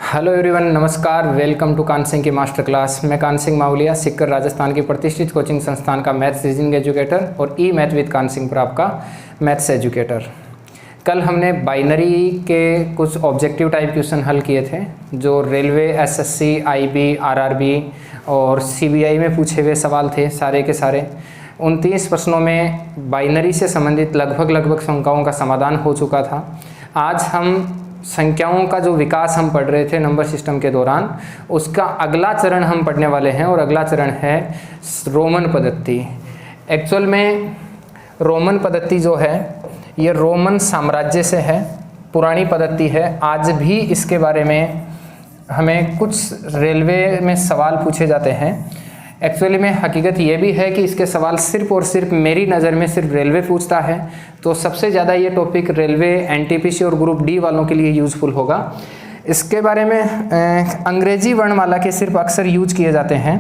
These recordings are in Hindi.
हेलो एवरीवन, नमस्कार। वेलकम टू कान सिंह की मास्टर क्लास। मैं कान सिंह मावलिया, सिक्कर राजस्थान की प्रतिष्ठित कोचिंग संस्थान का मैथ्स रीजनिंग एजुकेटर और ई मैथ विद कान सिंह पर आपका मैथ्स एजुकेटर। कल हमने बाइनरी के कुछ ऑब्जेक्टिव टाइप क्वेश्चन हल किए थे जो रेलवे, एसएससी, आईबी, आरआरबी और सीबीआई में पूछे हुए सवाल थे। सारे के सारे 29 प्रश्नों में बाइनरी से संबंधित लगभग संख्याओं का समाधान हो चुका था। आज हम संख्याओं का जो विकास हम पढ़ रहे थे नंबर सिस्टम के दौरान, उसका अगला चरण हम पढ़ने वाले हैं और अगला चरण है रोमन पद्धति। एक्चुअल में रोमन पद्धति जो है ये रोमन साम्राज्य से है, पुरानी पद्धति है। आज भी इसके बारे में हमें कुछ रेलवे में सवाल पूछे जाते हैं। एक्चुअली में हकीकत ये भी है कि इसके सवाल सिर्फ और सिर्फ मेरी नज़र में सिर्फ रेलवे पूछता है, तो सबसे ज़्यादा ये टॉपिक रेलवे, एनटीपीसी और ग्रुप डी वालों के लिए यूज़फुल होगा। इसके बारे में अंग्रेजी वर्णमाला के सिर्फ अक्सर यूज किए जाते हैं।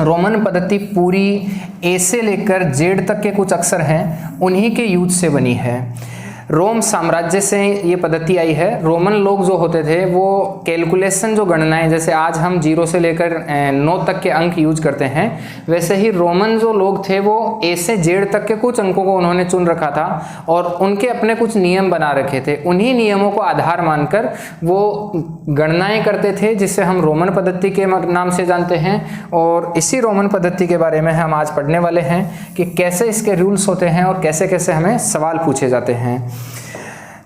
रोमन पद्धति पूरी ए से लेकर जेड तक के कुछ अक्षर हैं, उन्हीं के यूज से बनी है। रोम साम्राज्य से ये पद्धति आई है। रोमन लोग जो होते थे वो कैलकुलेशन, जो गणनाएं, जैसे आज हम 0 से लेकर 9 तक के अंक यूज करते हैं, वैसे ही रोमन जो लोग थे वो ए से जेड तक के कुछ अंकों को उन्होंने चुन रखा था और उनके अपने कुछ नियम बना रखे थे। उन्हीं नियमों को आधार मानकर वो गणनाएं करते थे, जिससे हम रोमन पद्धति के नाम से जानते हैं। और इसी रोमन पद्धति के बारे में हम आज पढ़ने वाले हैं कि कैसे इसके रूल्स होते हैं और कैसे कैसे हमें सवाल पूछे जाते हैं।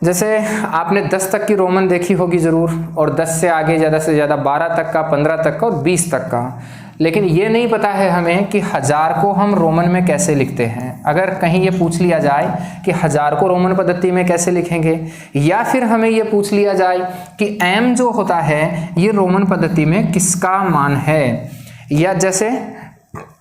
जैसे आपने 10 तक की रोमन देखी होगी ज़रूर, और 10 से आगे ज़्यादा से ज़्यादा 12 तक का, 15 तक का और 20 तक का। लेकिन ये नहीं पता है हमें कि 1000 को हम रोमन में कैसे लिखते हैं। अगर कहीं ये पूछ लिया जाए कि 1000 को रोमन पद्धति में कैसे लिखेंगे, या फिर हमें ये पूछ लिया जाए कि m जो होता है ये रोमन पद्धति में किसका मान है, या जैसे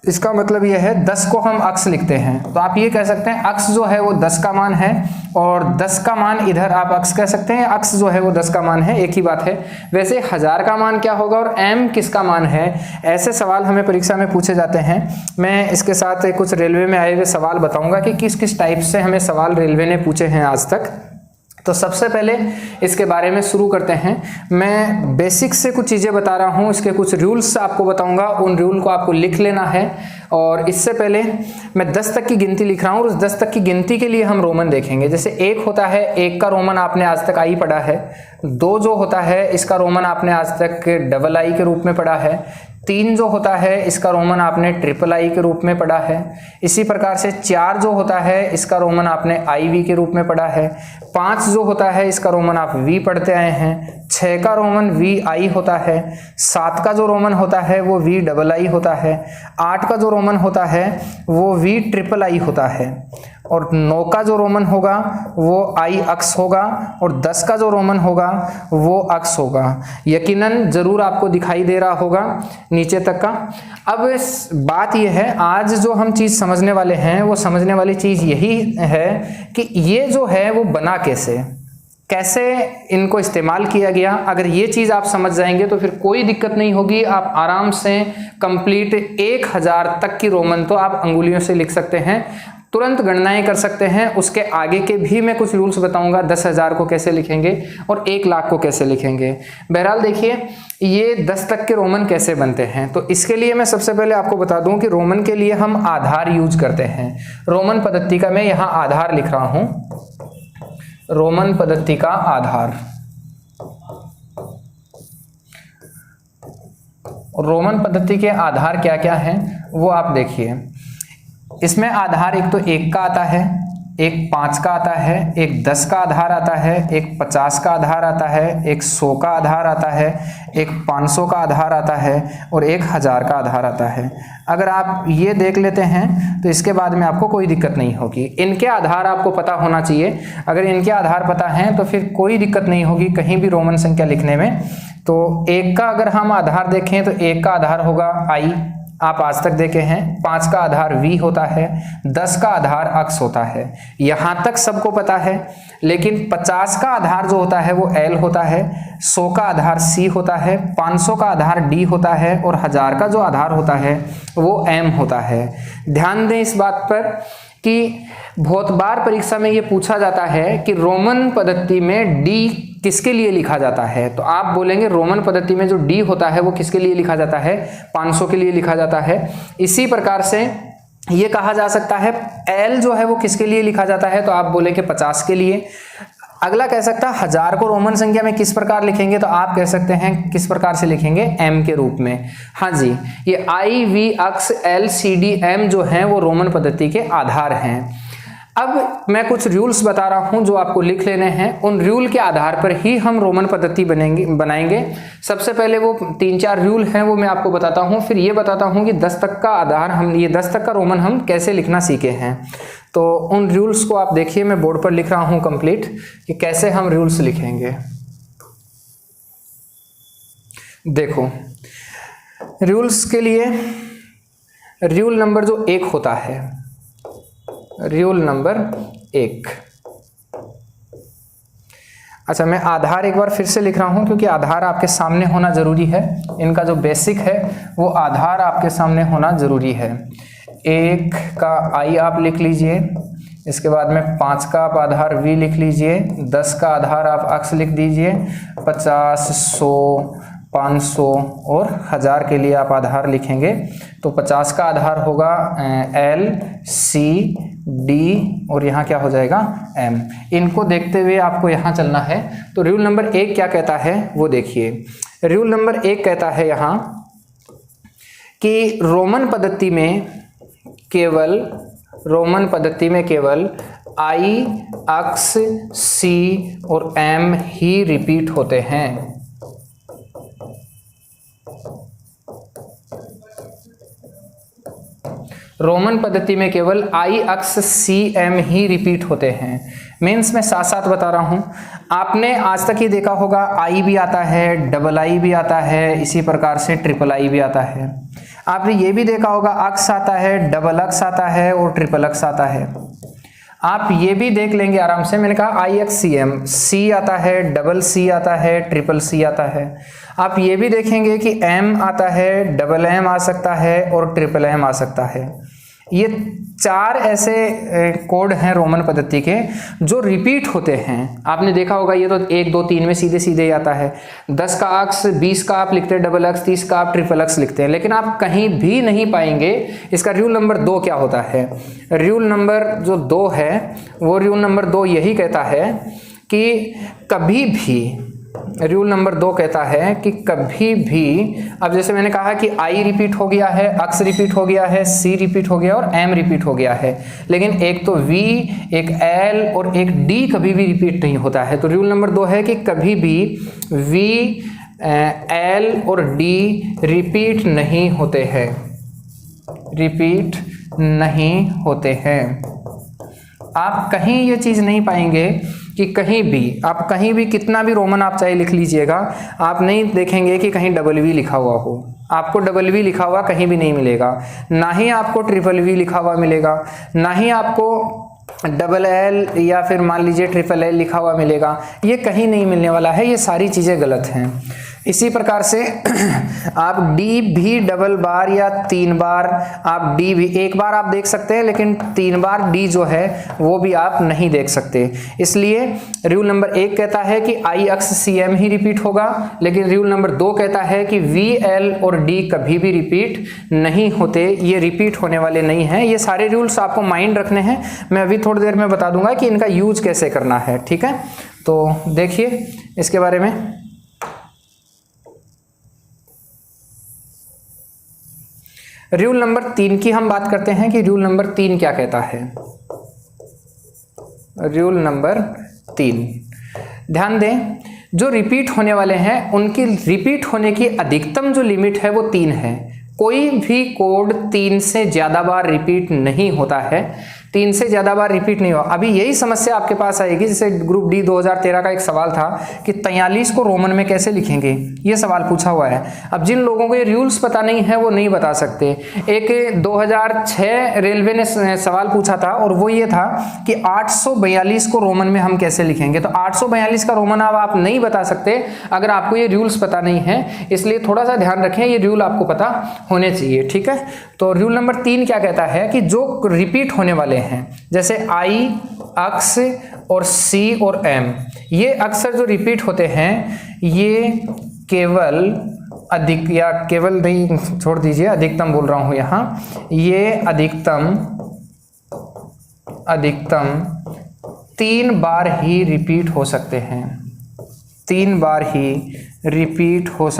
इसका मतलब यह है 10 को हम अक्स लिखते हैं, तो आप ये कह सकते हैं अक्स जो है वो 10 का मान है, और 10 का मान इधर आप अक्स कह सकते हैं, अक्स जो है वो 10 का मान है, एक ही बात है। वैसे 1000 का मान क्या होगा और m किसका मान है, ऐसे सवाल हमें परीक्षा में पूछे जाते हैं। मैं इसके साथ कुछ रेलवे में आए हुए सवाल बताऊंगा कि किस किस टाइप से हमें सवाल रेलवे ने पूछे हैं आज तक। तो सबसे पहले इसके बारे में शुरू करते हैं। मैं बेसिक से कुछ चीज़ें बता रहा हूँ, इसके कुछ रूल्स आपको बताऊंगा, उन रूल को आपको लिख लेना है। और इससे पहले मैं 10 तक की गिनती लिख रहा हूँ, और उस 10 तक की गिनती के लिए हम रोमन देखेंगे। जैसे 1 होता है, 1 का रोमन आपने आज तक आई पढ़ा है। 2 जो होता है इसका रोमन आपने आज तक डबल आई के रूप में पढ़ा है। 3 जो होता है इसका रोमन आपने ट्रिपल आई के रूप में पढ़ा है। इसी प्रकार से 4 जो होता है इसका रोमन आपने आई वी के रूप में पढ़ा है। 5 जो होता है इसका रोमन आप वी पढ़ते आए हैं। 6 का रोमन वी आई होता है। 7 का जो रोमन होता है वो वी डबल आई होता है। 8 का जो रोमन होता है वो वी ट्रिपल आई होता है। और 9 का जो रोमन होगा वो आई अक्स होगा, और 10 का जो रोमन होगा वो अक्स होगा। यकीनन जरूर आपको दिखाई दे रहा होगा नीचे तक का। अब बात यह है, आज जो हम चीज़ समझने वाले हैं वो समझने वाली चीज़ यही है कि ये जो है वो बना कैसे इनको इस्तेमाल किया गया। अगर ये चीज़ आप समझ जाएंगे तो फिर कोई दिक्कत नहीं होगी, आप आराम से कंप्लीट 1000 तक की रोमन तो आप अंगुलियों से लिख सकते हैं, तुरंत गणनाएं कर सकते हैं। उसके आगे के भी मैं कुछ रूल्स बताऊंगा, 10,000 को कैसे लिखेंगे और 1 लाख को कैसे लिखेंगे। बहरहाल देखिए ये 10 तक के रोमन कैसे बनते हैं, तो इसके लिए मैं सबसे पहले आपको बता दूं कि रोमन के लिए हम आधार यूज करते हैं। रोमन पद्धति का मैं यहाँ आधार लिख रहा हूं, रोमन पद्धति का आधार। रोमन पद्धति के आधार क्या क्या हैं वो आप देखिए। इसमें आधार एक तो 1 का आता है, एक 5 का आता है, एक 10 का आधार आता है, एक 50 का आधार आता है, एक 100 का आधार आता है, एक 500 का आधार आता है और एक 1000 का आधार आता है। अगर आप ये देख लेते हैं तो इसके बाद में आपको कोई दिक्कत नहीं होगी। इनके आधार आपको पता होना चाहिए। अगर इनके आधार पता हैं तो फिर कोई दिक्कत नहीं होगी कहीं भी रोमन संख्या लिखने में। तो 1 का अगर हम आधार देखें तो 1 का आधार होगा आई, आप आज तक देखे हैं। 5 का आधार वी होता है, 10 का आधार अक्स होता है, यहां तक सबको पता है। लेकिन 50 का आधार जो होता है वो एल होता है, 100 का आधार सी होता है, 500 का आधार डी होता है और 1000 का जो आधार होता है वो एम होता है। ध्यान दें इस बात पर कि कि बहुत बार परीक्षा में ये पूछा जाता है कि रोमन पद्धति में डी किसके लिए लिखा जाता है, तो आप बोलेंगे रोमन पद्धति में जो डी होता है वो किसके लिए लिखा जाता है, 500 के लिए लिखा जाता है। इसी प्रकार से ये कहा जा सकता है एल जो है वो किसके लिए लिखा जाता है, तो आप बोलेंगे 50 के लिए। अगला कह सकता है 1000 को रोमन संख्या में किस प्रकार लिखेंगे, तो आप कह सकते हैं किस प्रकार से लिखेंगे, एम के रूप में। हाँ जी, ये I V X L C D M जो हैं वो रोमन पद्धति के आधार हैं। अब मैं कुछ रूल्स बता रहा हूं जो आपको लिख लेने हैं, उन रूल के आधार पर ही हम रोमन पद्धति बनाएंगे। सबसे पहले वो 3-4 रूल हैं वो मैं आपको बताता हूं, फिर ये बताता हूं कि 10 तक का आधार हम ये 10 तक का रोमन हम कैसे लिखना सीखे हैं। तो उन रूल्स को आप देखिए, मैं बोर्ड पर लिख रहा हूं कंप्लीट कि कैसे हम रूल्स लिखेंगे। देखो, रूल्स के लिए रूल नंबर जो 1 होता है, रूल नंबर 1। अच्छा, मैं आधार एक बार फिर से लिख रहा हूं क्योंकि आधार आपके सामने होना जरूरी है। इनका जो बेसिक है वो आधार आपके सामने होना जरूरी है। 1 का आई आप लिख लीजिए, इसके बाद में 5 का आप आधार वी लिख लीजिए, 10 का आधार आप अक्स लिख दीजिए, 50, 100, 500 और 1000 के लिए आप आधार लिखेंगे। तो 50 का आधार होगा एल सी डी और यहाँ क्या हो जाएगा, एम। इनको देखते हुए आपको यहाँ चलना है। तो रूल नंबर 1 क्या कहता है वो देखिए। रूल नंबर 1 कहता है यहाँ कि रोमन पद्धति में केवल आई अक्स सी और एम ही रिपीट होते हैं। रोमन पद्धति में केवल आई अक्स सी एम ही रिपीट होते हैं। मीन्स मैं साथ साथ बता रहा हूं, आपने आज तक ये देखा होगा आई भी आता है, डबल आई भी आता है, इसी प्रकार से ट्रिपल आई भी आता है। आपने ये भी देखा होगा अक्स आता है, डबल अक्स आता है और ट्रिपल अक्स आता है। आप ये भी देख लेंगे आराम से, मैंने कहा आई एक्स सी एम, सी आता है, डबल सी आता है, ट्रिपल सी आता है। आप ये भी देखेंगे कि एम आता है, डबल एम आ सकता है और ट्रिपल एम आ सकता है। ये 4 ऐसे कोड हैं रोमन पद्धति के जो रिपीट होते हैं। आपने देखा होगा ये तो 1, 2, 3 में सीधे सीधे ही आता है। 10 का अक्स, 20 का आप लिखते हैं डबल अक्स, 30 का आप ट्रिपल अक्स लिखते हैं, लेकिन आप कहीं भी नहीं पाएंगे। इसका रूल नंबर 2 क्या होता है, रूल नंबर जो 2 है वो रूल नंबर 2 यही कहता है कि कभी भी, रूल नंबर 2 कहता है कि कभी भी, अब जैसे मैंने कहा कि आई रिपीट हो गया है, अक्स रिपीट हो गया है, सी रिपीट हो गया और एम रिपीट हो गया है, लेकिन एक तो वी, एक एल और एक डी कभी भी रिपीट नहीं होता है। तो रूल नंबर 2 है कि कभी भी वी, एल और डी रिपीट नहीं होते हैं, रिपीट नहीं होते हैं। आप कहीं ये चीज़ नहीं पाएंगे कि कहीं भी, आप कहीं भी कितना भी रोमन आप चाहे लिख लीजिएगा, आप नहीं देखेंगे कि कहीं डबल वी लिखा हुआ हो। आपको डबल वी लिखा हुआ कहीं भी नहीं मिलेगा, ना ही आपको ट्रिपल वी लिखा हुआ मिलेगा, ना ही आपको डबल एल या फिर मान लीजिए ट्रिपल एल लिखा हुआ मिलेगा। ये कहीं नहीं मिलने वाला है, ये सारी चीज़ें गलत हैं। इसी प्रकार से आप डी भी डबल बार या 3 बार, आप डी भी 1 बार आप देख सकते हैं, लेकिन 3 बार डी जो है वो भी आप नहीं देख सकते। इसलिए रूल नंबर 1 कहता है कि आई अक्स सी एम ही रिपीट होगा, लेकिन रूल नंबर 2 कहता है कि वी, एल और डी कभी भी रिपीट नहीं होते, ये रिपीट होने वाले नहीं हैं। ये सारे रूल्स आपको माइंड रखने हैं, मैं अभी थोड़ी देर में बता दूंगा कि इनका यूज कैसे करना है, ठीक है। तो देखिए इसके बारे में। रूल नंबर 3 की हम बात करते हैं कि रूल नंबर 3 क्या कहता है। रूल नंबर 3, ध्यान दें, जो रिपीट होने वाले हैं उनकी रिपीट होने की अधिकतम जो लिमिट है वो 3 है। कोई भी कोड 3 से ज़्यादा बार रिपीट नहीं होता है, 3 से ज़्यादा बार रिपीट नहीं हुआ। अभी यही समस्या आपके पास आएगी, जैसे ग्रुप डी 2013 का एक सवाल था कि 43 को रोमन में कैसे लिखेंगे, ये सवाल पूछा हुआ है। अब जिन लोगों को ये रूल्स पता नहीं है वो नहीं बता सकते। एक 2006 रेलवे ने सवाल पूछा था और वो ये था कि 842 को रोमन में हम कैसे लिखेंगे। तो 842 का रोमन अब आप नहीं बता सकते अगर आपको ये रूल्स पता नहीं है, इसलिए थोड़ा सा ध्यान रखें, ये रूल आपको पता होने चाहिए, ठीक है। तो रूल नंबर 3 क्या कहता है कि जो रिपीट होने वाले हैं, जैसे I अक्स और C और M, ये अक्सर जो रिपीट होते हैं ये केवल अधिक या केवल नहीं, छोड़ दीजिए, अधिकतम बोल रहा हूं यहाँ, ये अधिकतम 3 बार ही रिपीट हो सकते हैं, 3 बार ही रिपीट हो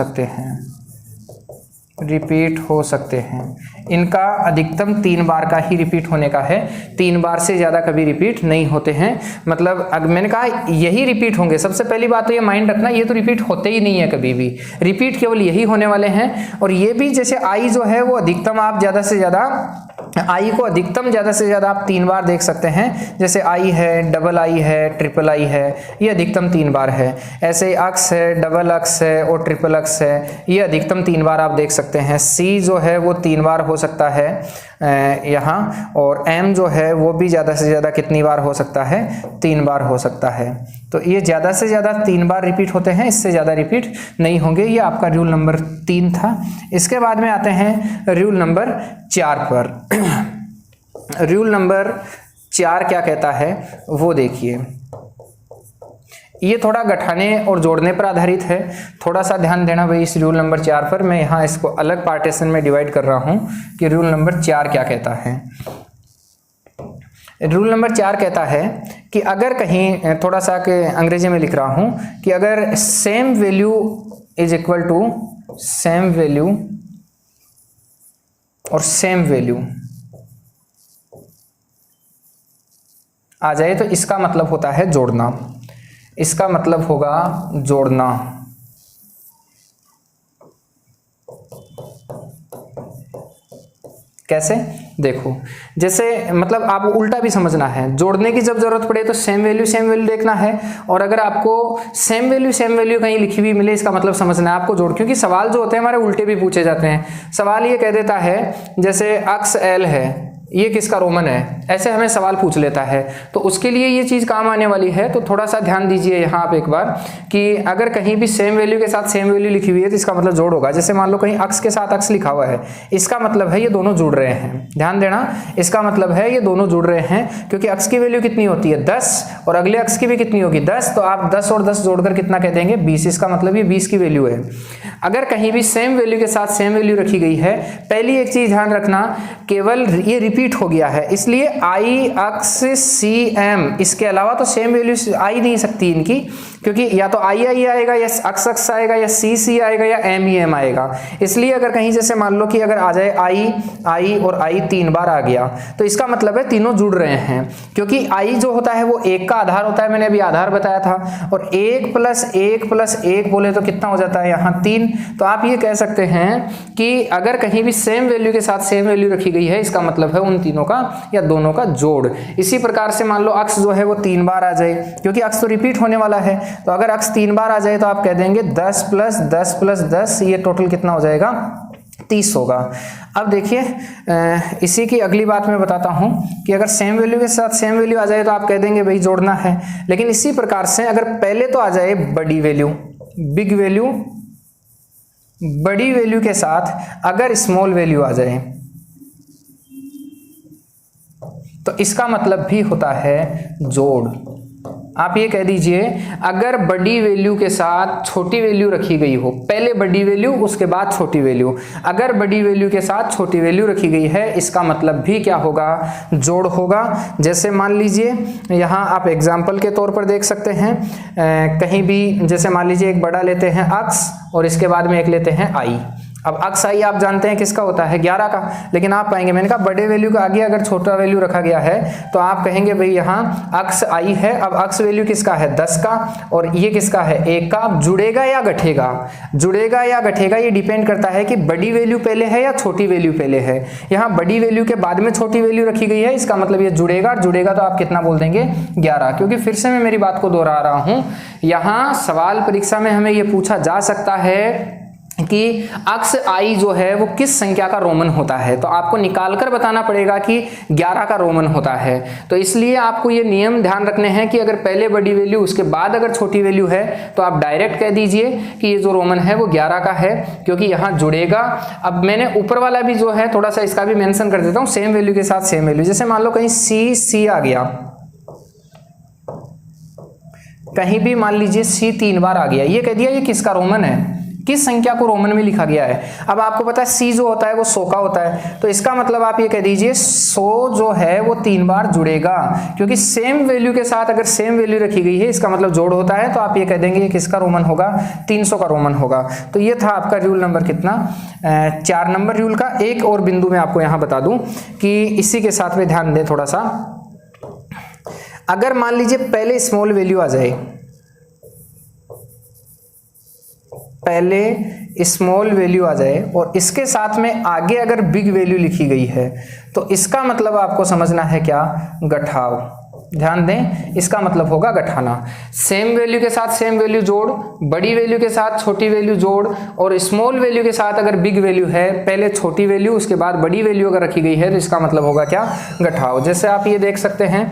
सकते हैं। इनका अधिकतम 3 बार का ही रिपीट होने का है, 3 बार से ज़्यादा कभी रिपीट नहीं होते हैं। मतलब अगर मैंने कहा यही रिपीट होंगे, सबसे पहली बात तो ये माइंड रखना, ये तो रिपीट होते ही नहीं है कभी भी, रिपीट केवल यही होने वाले हैं। और ये भी जैसे आई जो है वो अधिकतम आप ज़्यादा से ज़्यादा आई को अधिकतम ज़्यादा से ज़्यादा आप 3 बार देख सकते हैं, जैसे आई है, डबल आई है, ट्रिपल आई है, ये अधिकतम 3 बार है। ऐसे अक्स है, डबल अक्स है और ट्रिपल अक्स है, ये अधिकतम 3 बार आप देख सकते हैं। सी जो है वो 3 बार हो सकता है यहाँ, और एम जो है वो भी ज़्यादा से ज़्यादा कितनी बार हो सकता है, 3 बार हो सकता है। तो ये ज़्यादा से ज़्यादा 3 बार रिपीट होते हैं, इससे ज़्यादा रिपीट नहीं होंगे। ये आपका रूल नंबर 3 था। इसके बाद में आते हैं रूल नंबर 4 पर। रूल नंबर 4 क्या कहता है वो देखिए, ये थोड़ा घटाने और जोड़ने पर आधारित है, थोड़ा सा ध्यान देना भाई इस रूल नंबर 4 पर। मैं यहाँ इसको अलग पार्टीशन में डिवाइड कर रहा हूँ कि रूल नंबर 4 क्या कहता है। रूल नंबर 4 कहता है कि अगर कहीं, थोड़ा सा के अंग्रेजी में लिख रहा हूँ, कि अगर same value is equal to same value और सेम वैल्यू आ जाए तो इसका मतलब होता है जोड़ना, इसका मतलब होगा जोड़ना। कैसे देखो, जैसे मतलब आप उल्टा भी समझना है, जोड़ने की जब जरूरत पड़े तो सेम वैल्यू देखना है, और अगर आपको सेम वैल्यू कहीं लिखी हुई मिले इसका मतलब समझना है आपको जोड़, क्योंकि सवाल जो होते हैं हमारे उल्टे भी पूछे जाते हैं। सवाल ये कह देता है जैसे अक्स एल है, ये किसका रोमन है, ऐसे हमें सवाल पूछ लेता है, तो उसके लिए ये चीज़ काम आने वाली है। तो थोड़ा सा ध्यान दीजिए यहाँ आप एक बार कि अगर कहीं भी सेम वैल्यू के साथ सेम वैल्यू लिखी हुई है तो इसका मतलब जोड़ होगा। जैसे मान लो कहीं अक्स के साथ अक्स लिखा हुआ है, इसका मतलब है ये दोनों जुड़ रहे हैं, ध्यान देना, इसका मतलब है ये दोनों जुड़ रहे हैं, क्योंकि अक्स की वैल्यू कितनी होती है 10 और अगले अक्स की भी कितनी होगी 10, तो आप 10 और 10 जोड़कर कितना कह देंगे 20, इसका मतलब ये 20 की वैल्यू है। अगर कहीं भी सेम वैल्यू के साथ सेम वैल्यू रखी गई है, पहली एक चीज ध्यान रखना, केवल ये रिपीट हो गया है, इसलिए आई अक्स सी एम, इसके अलावा तो सेम वैल्यू आ ही नहीं सकती इनकी, क्योंकि या तो आई आएगा या अक्स अक्स आएगा या सी आएगा या एम आएगा। इसलिए अगर कहीं जैसे मान लो कि अगर आ जाए आई और आई 3 बार आ गया तो इसका मतलब है तीनों जुड़ रहे हैं, क्योंकि आई जो होता है वो 1 का आधार होता है, मैंने अभी आधार बताया था, और 1 + 1 बोले तो कितना हो जाता है यहाँ 3। तो आप ये कह सकते हैं कि अगर कहीं भी सेम वैल्यू के साथ सेम वैल्यू रखी गई है, इसका मतलब है उन तीनों का या दोनों का जोड़। इसी प्रकार से मान लो अक्स जो है वो 3 बार आ जाए, क्योंकि अक्स तो रिपीट होने वाला है, तो अगर अक्स 3 बार आ जाए तो आप कह देंगे 10 + 10 + 10, ये टोटल कितना हो जाएगा 30 होगा। अब देखिए इसी की अगली बात मैं बताता हूं कि अगर सेम वैल्यू के साथ सेम वैल्यू आ जाए तो आप कह देंगे भाई जोड़ना है, लेकिन इसी प्रकार से अगर पहले तो आ जाए बड़ी वैल्यू, बिग वैल्यू, बड़ी वैल्यू के साथ अगर स्मॉल वैल्यू आ जाए तो इसका मतलब भी होता है जोड़। आप ये कह दीजिए अगर बड़ी वैल्यू के साथ छोटी वैल्यू रखी गई हो, पहले बड़ी वैल्यू उसके बाद छोटी वैल्यू, अगर बड़ी वैल्यू के साथ छोटी वैल्यू रखी गई है इसका मतलब भी क्या होगा, जोड़ होगा। जैसे मान लीजिए यहाँ आप एग्जाम्पल के तौर पर देख सकते हैं, कहीं भी जैसे मान लीजिए एक बड़ा लेते हैं अक्स और इसके बाद में एक लेते हैं आई। अब अक्स आई आप जानते हैं किसका होता है 11 का, लेकिन आप पाएंगे मैंने कहा बड़े वैल्यू के आगे अगर छोटा वैल्यू रखा गया है तो आप कहेंगे भाई यहाँ अक्स आई है, अब अक्स वैल्यू किसका है 10 का और ये किसका है 1 का। अब जुड़ेगा या घटेगा, जुड़ेगा या घटेगा ये डिपेंड करता है कि बड़ी वैल्यू पहले है या छोटी वैल्यू पहले है। यहाँ बड़ी वैल्यू के बाद में छोटी वैल्यू रखी गई है, इसका मतलब ये जुड़ेगा, जुड़ेगा तो आप कितना बोल देंगे 11, क्योंकि फिर से मैं मेरी बात को दोहरा रहा हूँ, यहाँ सवाल परीक्षा में हमें ये पूछा जा सकता है कि अक्स आई जो है वो किस संख्या का रोमन होता है, तो आपको निकालकर बताना पड़ेगा कि 11 का रोमन होता है। तो इसलिए आपको ये नियम ध्यान रखने हैं कि अगर पहले बड़ी वैल्यू उसके बाद अगर छोटी वैल्यू है तो आप डायरेक्ट कह दीजिए कि ये जो रोमन है वो 11 का है, क्योंकि यहाँ जुड़ेगा। अब मैंने ऊपर वाला भी जो है थोड़ा सा इसका भी मेंशन कर देता हूँ, सेम वैल्यू के साथ सेम वैल्यू। जैसे मान लो कहीं सी आ गया, कहीं भी मान लीजिए सी 3 बार आ गया, ये कह दिया ये किसका रोमन है, किस संख्या को रोमन में लिखा गया है। अब आपको पता है सी जो होता है वो 100 का होता है, तो इसका मतलब आप ये कह दीजिए 100 जो है वो 3 बार जुड़ेगा, क्योंकि सेम वैल्यू के साथ अगर सेम वैल्यू रखी गई है इसका मतलब जोड़ होता है, तो आप ये कह देंगे ये किसका रोमन होगा, 300 का रोमन होगा। तो ये था आपका रूल नंबर कितना, 4 नंबर रूल का। एक और बिंदु मैं आपको यहाँ बता दूं कि इसी के साथ में ध्यान दें थोड़ा सा। अगर मान लीजिए पहले स्मॉल वैल्यू आ जाए, पहले स्मॉल वैल्यू आ जाए और इसके साथ में आगे अगर बिग वैल्यू लिखी गई है, तो इसका मतलब आपको समझना है क्या, गठाव। ध्यान दें, इसका मतलब होगा गठाना। सेम वैल्यू के साथ सेम वैल्यू जोड़, बड़ी वैल्यू के साथ छोटी वैल्यू जोड़, और स्मॉल वैल्यू के साथ अगर बिग वैल्यू है, पहले छोटी वैल्यू उसके बाद बड़ी वैल्यू अगर रखी गई है, तो इसका मतलब होगा क्या, गठाव। जैसे आप ये देख सकते हैं,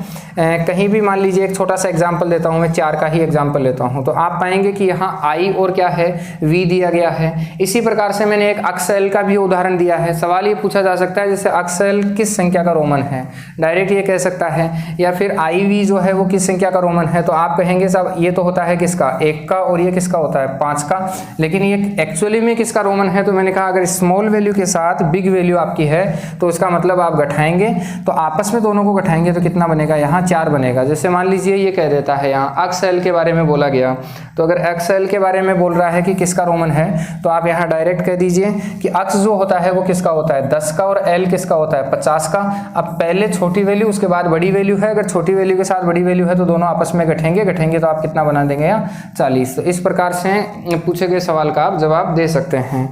कहीं भी मान लीजिए एक छोटा सा एग्जाम्पल देता हूँ मैं, 4 का ही एग्जाम्पल लेता हूँ, तो आप पाएंगे कि यहाँ आई और क्या है, वी दिया गया है। इसी प्रकार से मैंने एक अक्सएल का भी उदाहरण दिया है। सवाल ये पूछा जा सकता है जैसे अक्सएल किस संख्या का रोमन है, डायरेक्ट ये कह सकता है, या फिर आई वी जो है वो किस संख्या का रोमन है, तो आप कहेंगे साहब ये तो होता है किसका, 1 का, और ये किसका होता है, 5 का, लेकिन ये एक्चुअली में किसका रोमन है। तो मैंने कहा अगर स्मॉल वैल्यू के साथ बिग वैल्यू आपकी है तो इसका मतलब आप गठाएंगे, तो आपस में दोनों को गठाएंगे तो कितना बनेगा, यहाँ 4 बनेगा। जैसे मान लीजिए ये कह देता है यहाँ अक्सएल के बारे में बोला गया, तो अगर एक्सएल के बारे में बोल रहा है कि किसका रोमन है, तो आप यहाँ डायरेक्ट कह दीजिए कि अक्स जो होता है वो किसका होता है, 10 का, और एल किसका होता है, 50 का। अब पहले छोटी वैल्यू उसके बाद बड़ी वैल्यू है, अगर छोटी वैल्यू के साथ बड़ी वैल्यू है तो दोनों आपस में गठेंगे तो आप कितना बना देंगे, यहाँ 40। तो इस प्रकार से पूछे गए सवाल का आप जवाब दे सकते हैं।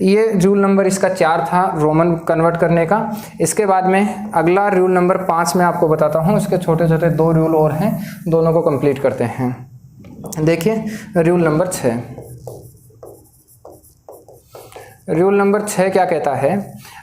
ये रूल नंबर इसका 4 था रोमन कन्वर्ट करने का। इसके बाद में अगला रूल नंबर 5 में आपको बताता हूँ, इसके छोटे छोटे 2 रूल और हैं, दोनों को कंप्लीट करते हैं। देखिए रूल नंबर 6, रूल नंबर 6 क्या कहता है,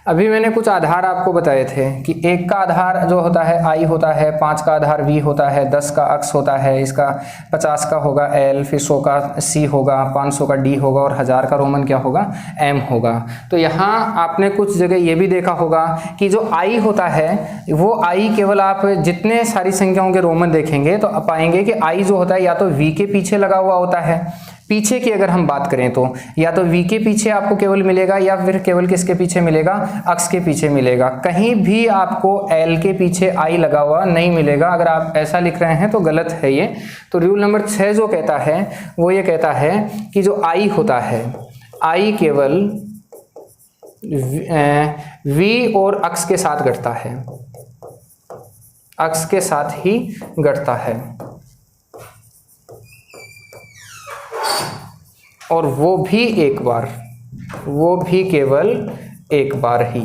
अभी मैंने कुछ आधार आपको बताए थे कि 1 का आधार जो होता है आई होता है, 5 का आधार वी होता है, 10 का अक्स होता है, इसका 50 का होगा एल, फिर 100 का सी होगा, 500 का डी होगा, और 1000 का रोमन क्या होगा, एम होगा। तो यहाँ आपने कुछ जगह ये भी देखा होगा कि जो आई होता है वो आई केवल आप जितने सारी संख्याओं के रोमन देखेंगे तो आप पाएंगे कि आई जो होता है या तो वी के पीछे लगा हुआ होता है, पीछे की अगर हम बात करें तो या तो v के पीछे आपको केवल मिलेगा, या फिर केवल किसके पीछे मिलेगा, अक्स के पीछे मिलेगा। कहीं भी आपको l के पीछे i लगा हुआ नहीं मिलेगा। अगर आप ऐसा लिख रहे हैं तो गलत है ये। तो रूल नंबर 6 जो कहता है वो ये कहता है कि जो i होता है, i केवल v और अक्स के साथ घटता है, अक्स के साथ ही घटता है, और वो भी एक बार, वो भी केवल एक बार ही।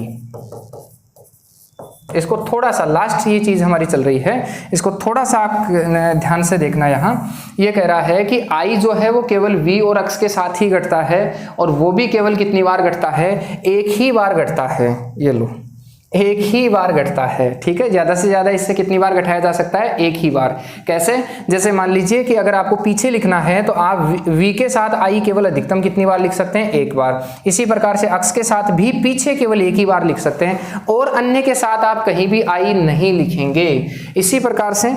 इसको थोड़ा सा लास्ट ये चीज हमारी चल रही है, इसको थोड़ा सा आप ध्यान से देखना। यहाँ ये कह रहा है कि आई जो है वो केवल वी और अक्स के साथ ही घटता है, और वो भी केवल कितनी बार घटता है, एक ही बार घटता है। ये लो, एक ही बार घटता है, ठीक है। ज्यादा से ज्यादा इससे कितनी बार घटाया जा सकता है, एक ही बार। कैसे, जैसे मान लीजिए कि अगर आपको पीछे लिखना है तो आप v के साथ i केवल अधिकतम कितनी बार लिख सकते हैं, एक बार। इसी प्रकार से अक्स के साथ भी पीछे केवल एक ही बार लिख सकते हैं, और अन्य के साथ आप कहीं भी i नहीं लिखेंगे। इसी प्रकार से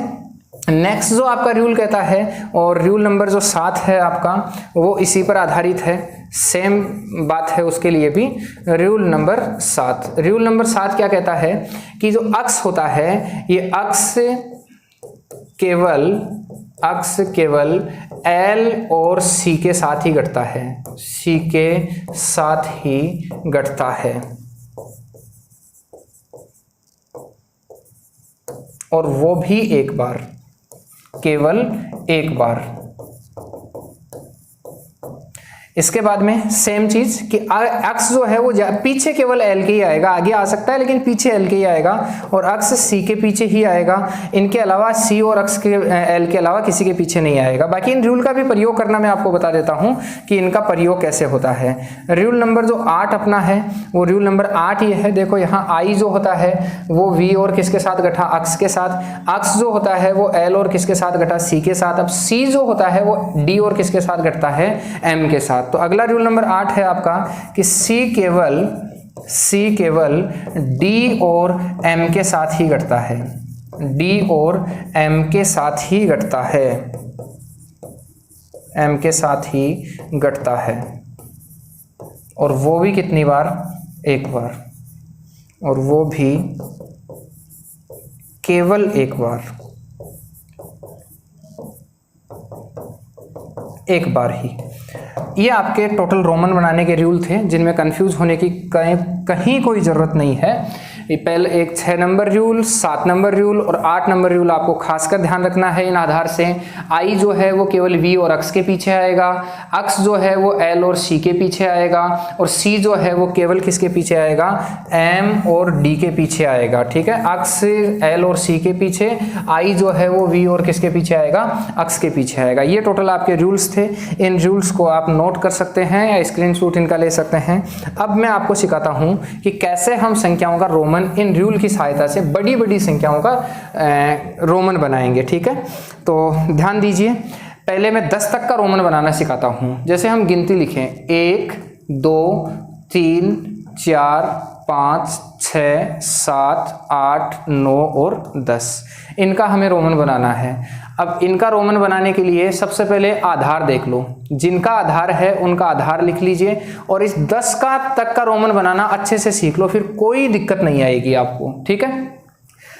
नेक्स्ट जो आपका रूल कहता है, और रूल नंबर जो 7 है आपका, वो इसी पर आधारित है, सेम बात है उसके लिए भी। रूल नंबर 7, रूल नंबर 7 क्या कहता है कि जो अक्स होता है, ये अक्स केवल एल और सी के साथ ही घटता है, सी के साथ ही घटता है, और वो भी एक बार, केवल एक बार। इसके बाद में सेम चीज कि अक्स जो है वो पीछे केवल एल के ही आएगा, आगे आ सकता है लेकिन पीछे एल के ही आएगा, और अक्स सी के पीछे ही आएगा। इनके अलावा सी और अक्स के एल के अलावा किसी के पीछे नहीं आएगा। बाकी इन रूल का भी प्रयोग करना मैं आपको बता देता हूं कि इनका प्रयोग कैसे होता है। रूल नंबर जो 8 अपना है वो रूल नंबर 8 ये है, देखो यहाँ आई जो होता है वो वी और किसके साथ गठा, अक्स के साथ। अक्स जो होता है वो एल और किसके साथ गठा, सी के साथ। अब सी जो होता है वो डी और किसके साथ घटता है, एम के साथ। तो अगला रूल नंबर 8 है आपका कि सी केवल डी और एम के साथ ही घटता है, डी और एम के साथ ही घटता है, एम के साथ ही घटता है, और वो भी कितनी बार, एक बार, और वो भी केवल एक बार, एक बार ही। ये आपके टोटल रोमन बनाने के रूल थे जिनमें कंफ्यूज होने की कहीं कोई ज़रूरत नहीं है। ये पहले एक 6 नंबर रूल, 7 नंबर रूल और 8 नंबर रूल आपको खासकर ध्यान रखना है। इन आधार से आई जो है वो केवल वी और अक्स के पीछे आएगा, अक्स जो है वो एल और सी के पीछे आएगा, और सी जो है वो केवल किसके पीछे आएगा, एम और डी के पीछे आएगा। ठीक है, अक्स एल और सी के पीछे, आई जो है वो वी और किसके पीछे आएगा, अक्स के पीछे आएगा। ये टोटल आपके रूल्स थे। इन रूल्स को आप नोट कर सकते हैं या स्क्रीनशॉट इनका ले सकते हैं। अब मैं आपको सिखाता हूं कि कैसे हम संख्याओं का रोमन इन रूल की सहायता से बड़ी बड़ी संख्याओं का रोमन बनाएंगे। ठीक है, तो ध्यान दीजिए। पहले मैं 10 तक का रोमन बनाना सिखाता हूं। जैसे हम गिनती लिखें 1 2 3 4 5 6 7 8 9 और 10, इनका हमें रोमन बनाना है। अब इनका रोमन बनाने के लिए सबसे पहले आधार देख लो, जिनका आधार है उनका आधार लिख लीजिए, और इस 10 का तक का रोमन बनाना अच्छे से सीख लो, फिर कोई दिक्कत नहीं आएगी आपको। ठीक है,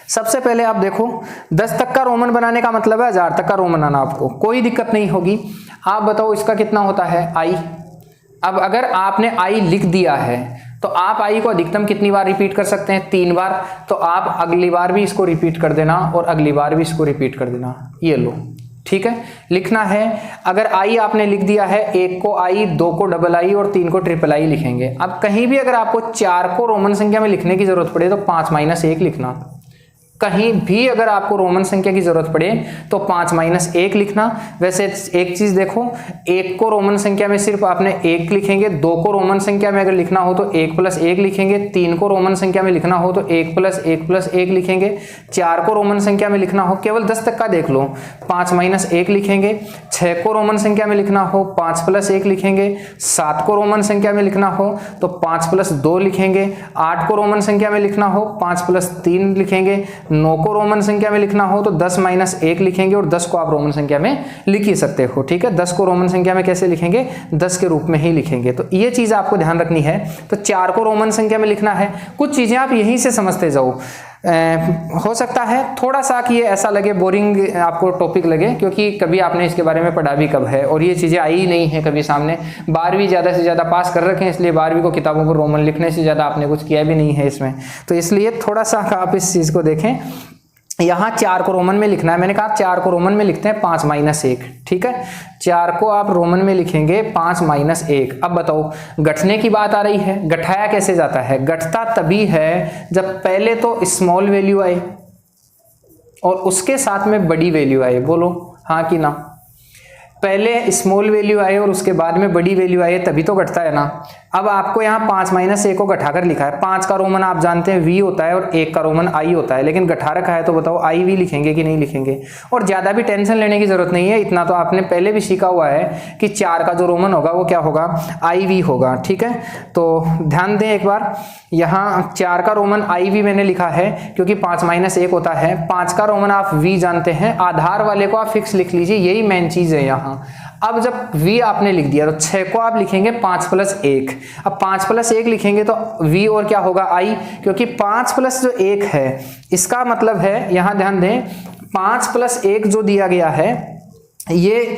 सबसे पहले आप देखो 10 तक का रोमन बनाने का मतलब है 1000 तक का रोमन बनाना, आपको कोई दिक्कत नहीं होगी। आप बताओ इसका कितना होता है, आई। अब अगर आपने आई लिख दिया है तो आप आई को अधिकतम कितनी बार रिपीट कर सकते हैं, 3 बार। तो आप अगली बार भी इसको रिपीट कर देना और अगली बार भी इसको रिपीट कर देना। ये लो, ठीक है, लिखना है। अगर आई आपने लिख दिया है, 1 को आई, 2 को डबल आई और 3 को ट्रिपल आई लिखेंगे। अब कहीं भी अगर आपको 4 को रोमन संख्या में लिखने की जरूरत पड़े तो 5 - 1 लिखना। कहीं भी अगर आपको रोमन संख्या की जरूरत पड़े तो 5 - 1 लिखना। वैसे एक चीज देखो, 1 को रोमन संख्या में सिर्फ आपने 1 लिखेंगे, 2 को रोमन संख्या में अगर लिखना हो तो 1 + 1 लिखेंगे, 3 को रोमन संख्या में लिखना हो तो 1 + 1 + 1 लिखेंगे, 4 को रोमन संख्या में लिखना हो, केवल 10 तक का देख लो, 5 - 1 लिखेंगे, 6 को रोमन संख्या में लिखना हो 5 + 1 लिखेंगे, 7 को रोमन संख्या में लिखना हो तो 5 + 2 लिखेंगे, 8 को रोमन संख्या में लिखना हो 5 + 3 लिखेंगे, 9 को रोमन संख्या में लिखना हो तो 10 - 1 लिखेंगे, और 10 को आप रोमन संख्या में लिख ही सकते हो। ठीक है, 10 को रोमन संख्या में कैसे लिखेंगे, 10 के रूप में ही लिखेंगे। तो ये चीज आपको ध्यान रखनी है। तो 4 को रोमन संख्या में लिखना है। कुछ चीजें आप यहीं से समझते जाओ। हो सकता है थोड़ा सा कि ये ऐसा लगे, बोरिंग आपको टॉपिक लगे, क्योंकि कभी आपने इसके बारे में पढ़ा भी कब है और ये चीज़ें आई ही नहीं है कभी सामने। 12वीं ज़्यादा से ज़्यादा पास कर रखे हैं, इसलिए 12वीं को किताबों को रोमन लिखने से ज़्यादा आपने कुछ किया भी नहीं है इसमें। तो इसलिए थोड़ा सा आप इस चीज़ को देखें। यहाँ 4 को रोमन में लिखना है। मैंने कहा 4 को रोमन में लिखते हैं 5 - 1। ठीक है, 4 को आप रोमन में लिखेंगे 5 - 1। अब बताओ, गठने की बात आ रही है। गठाया कैसे जाता है? गठता तभी है जब पहले तो स्मॉल वैल्यू आए और उसके साथ में बड़ी वैल्यू आए। बोलो हाँ कि ना? पहले स्मॉल वैल्यू आए और उसके बाद में बड़ी वैल्यू आए, तभी तो घटता है ना। अब आपको यहाँ 5 - 1 को घटाकर लिखा है। 5 का रोमन आप जानते हैं v होता है और 1 का रोमन i होता है, लेकिन घटा रखा है तो बताओ i v लिखेंगे कि नहीं लिखेंगे? और ज्यादा भी टेंशन लेने की जरूरत नहीं है, इतना तो आपने पहले भी सीखा हुआ है कि 4 का जो रोमन होगा वो क्या होगा, i v होगा। ठीक है, तो ध्यान दें एक बार, यहाँ 4 का रोमन i v मैंने लिखा है क्योंकि 5 - 1 होता है। 5 का रोमन आप v जानते हैं, आधार वाले को आप फिक्स लिख लीजिए, यही मेन चीज है यहाँ। अब जब v आपने लिख दिया तो 6 को आप लिखेंगे 5 + 1। अब 5 + 1 लिखेंगे तो v और क्या होगा i, क्योंकि 5 + जो 1 है इसका मतलब है, यहां ध्यान दें, 5 + 1 जो दिया गया है ये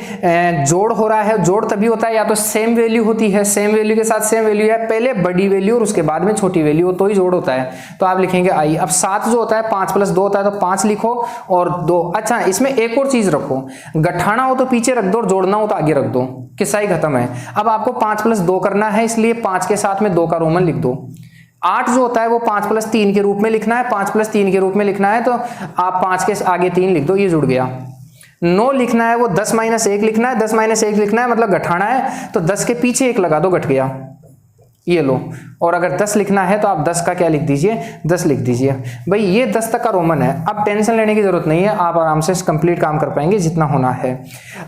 जोड़ हो रहा है। जोड़ तभी होता है या तो सेम वैल्यू होती है, सेम वैल्यू के साथ सेम वैल्यू है, पहले बड़ी वैल्यू और उसके बाद में छोटी वैल्यू हो तो ही जोड़ होता है। तो आप लिखेंगे i। अब 7 जो होता है 5 + 2 होता है तो 5 लिखो और 2। अच्छा, इसमें एक और चीज रखो, गठाना हो तो पीछे रख दो और जोड़ना हो तो आगे रख दो। किस्सा ही खत्म है। अब आपको 5 + 2 करना है, इसलिए 5 के साथ में 2 का रोमन लिख दो। 8 जो होता है वो 5 + 3 के रूप में लिखना है, 5 + 3 के रूप में लिखना है, तो आप 5 के आगे 3 लिख दो, ये जुड़ गया। 9 लिखना है वो 10 - 1 लिखना है, 10 - 1 लिखना है मतलब घटाना है, तो 10 के पीछे 1 लगा दो, घट गया, ये लो। और अगर 10 लिखना है तो आप 10 का क्या लिख दीजिए, 10 लिख दीजिए। भाई ये 10 तक का रोमन है, अब टेंशन लेने की जरूरत नहीं है, आप आराम से कंप्लीट काम कर पाएंगे जितना होना है।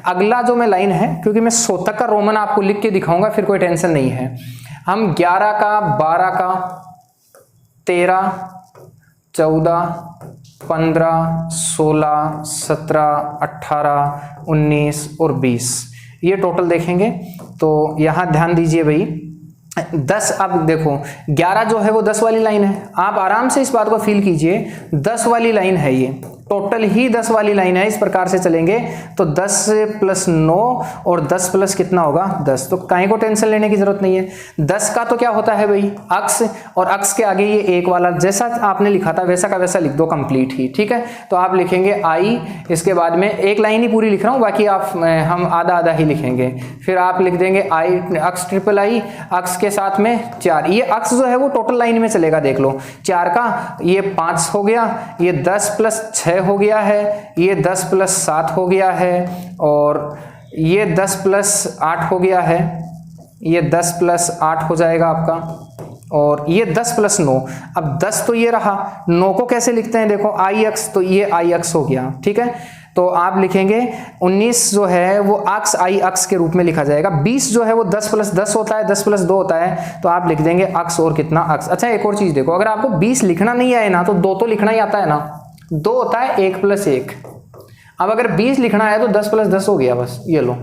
अगला जो मैं लाइन है, क्योंकि मैं 100 तक का रोमन आपको लिख के दिखाऊंगा, फिर कोई टेंशन नहीं है। हम 11 का, 12 का, 13, 14, 15, 16, 17, 18, 19 और 20, ये टोटल देखेंगे। तो यहां ध्यान दीजिए भाई, 10, अब देखो 11 जो है वो 10 वाली लाइन है, आप आराम से इस बात को फील कीजिए, 10 वाली लाइन है, ये टोटल ही 10 वाली लाइन है। इस प्रकार से चलेंगे तो 10 + 9 और 10 प्लस कितना होगा, 10। तो काहे को टेंशन लेने की जरूरत नहीं है। 10 का तो क्या होता है भाई, अक्स, और अक्स के आगे ये 1 वाला, जैसा आपने लिखा था वैसा का वैसा लिख दो, कंप्लीट ही, ठीक है। तो आप लिखेंगे आई, इसके बाद में एक लाइन ही पूरी लिख रहा हूं, बाकी आप हम आधा आधा ही लिखेंगे। फिर आप लिख देंगे आई अक्स ट्रिपल आई, अक्स के साथ में 4, ये अक्स जो है वो टोटल लाइन में चलेगा, देख लो 4 का ये 5 हो गया, ये 10 + 6 हो गया है, ये 10 + 7 हो गया है, और ये 10 + 8 हो गया है, ये 10 + 8 हो जाएगा आपका, और ये 10 + 9। अब 10 तो ये रहा, 9 को कैसे लिखते हैं, देखो आई अक्स, तो ये आई अक्स हो गया, ठीक है। तो आप लिखेंगे 19 जो है वो अक्स आई अक्स के रूप में लिखा जाएगा। 20 जो है वो 10 + 10 होता है, 10 + 2 होता है, तो आप लिख देंगे अक्स और कितना, अक्स। अच्छा एक और चीज देखो, अगर आपको 20 लिखना नहीं आए ना, तो 2 तो लिखना ही आता है ना, 2 होता है 1 + 1। अब अगर 20 लिखना है तो 10 + 10 हो गया, बस ये लो।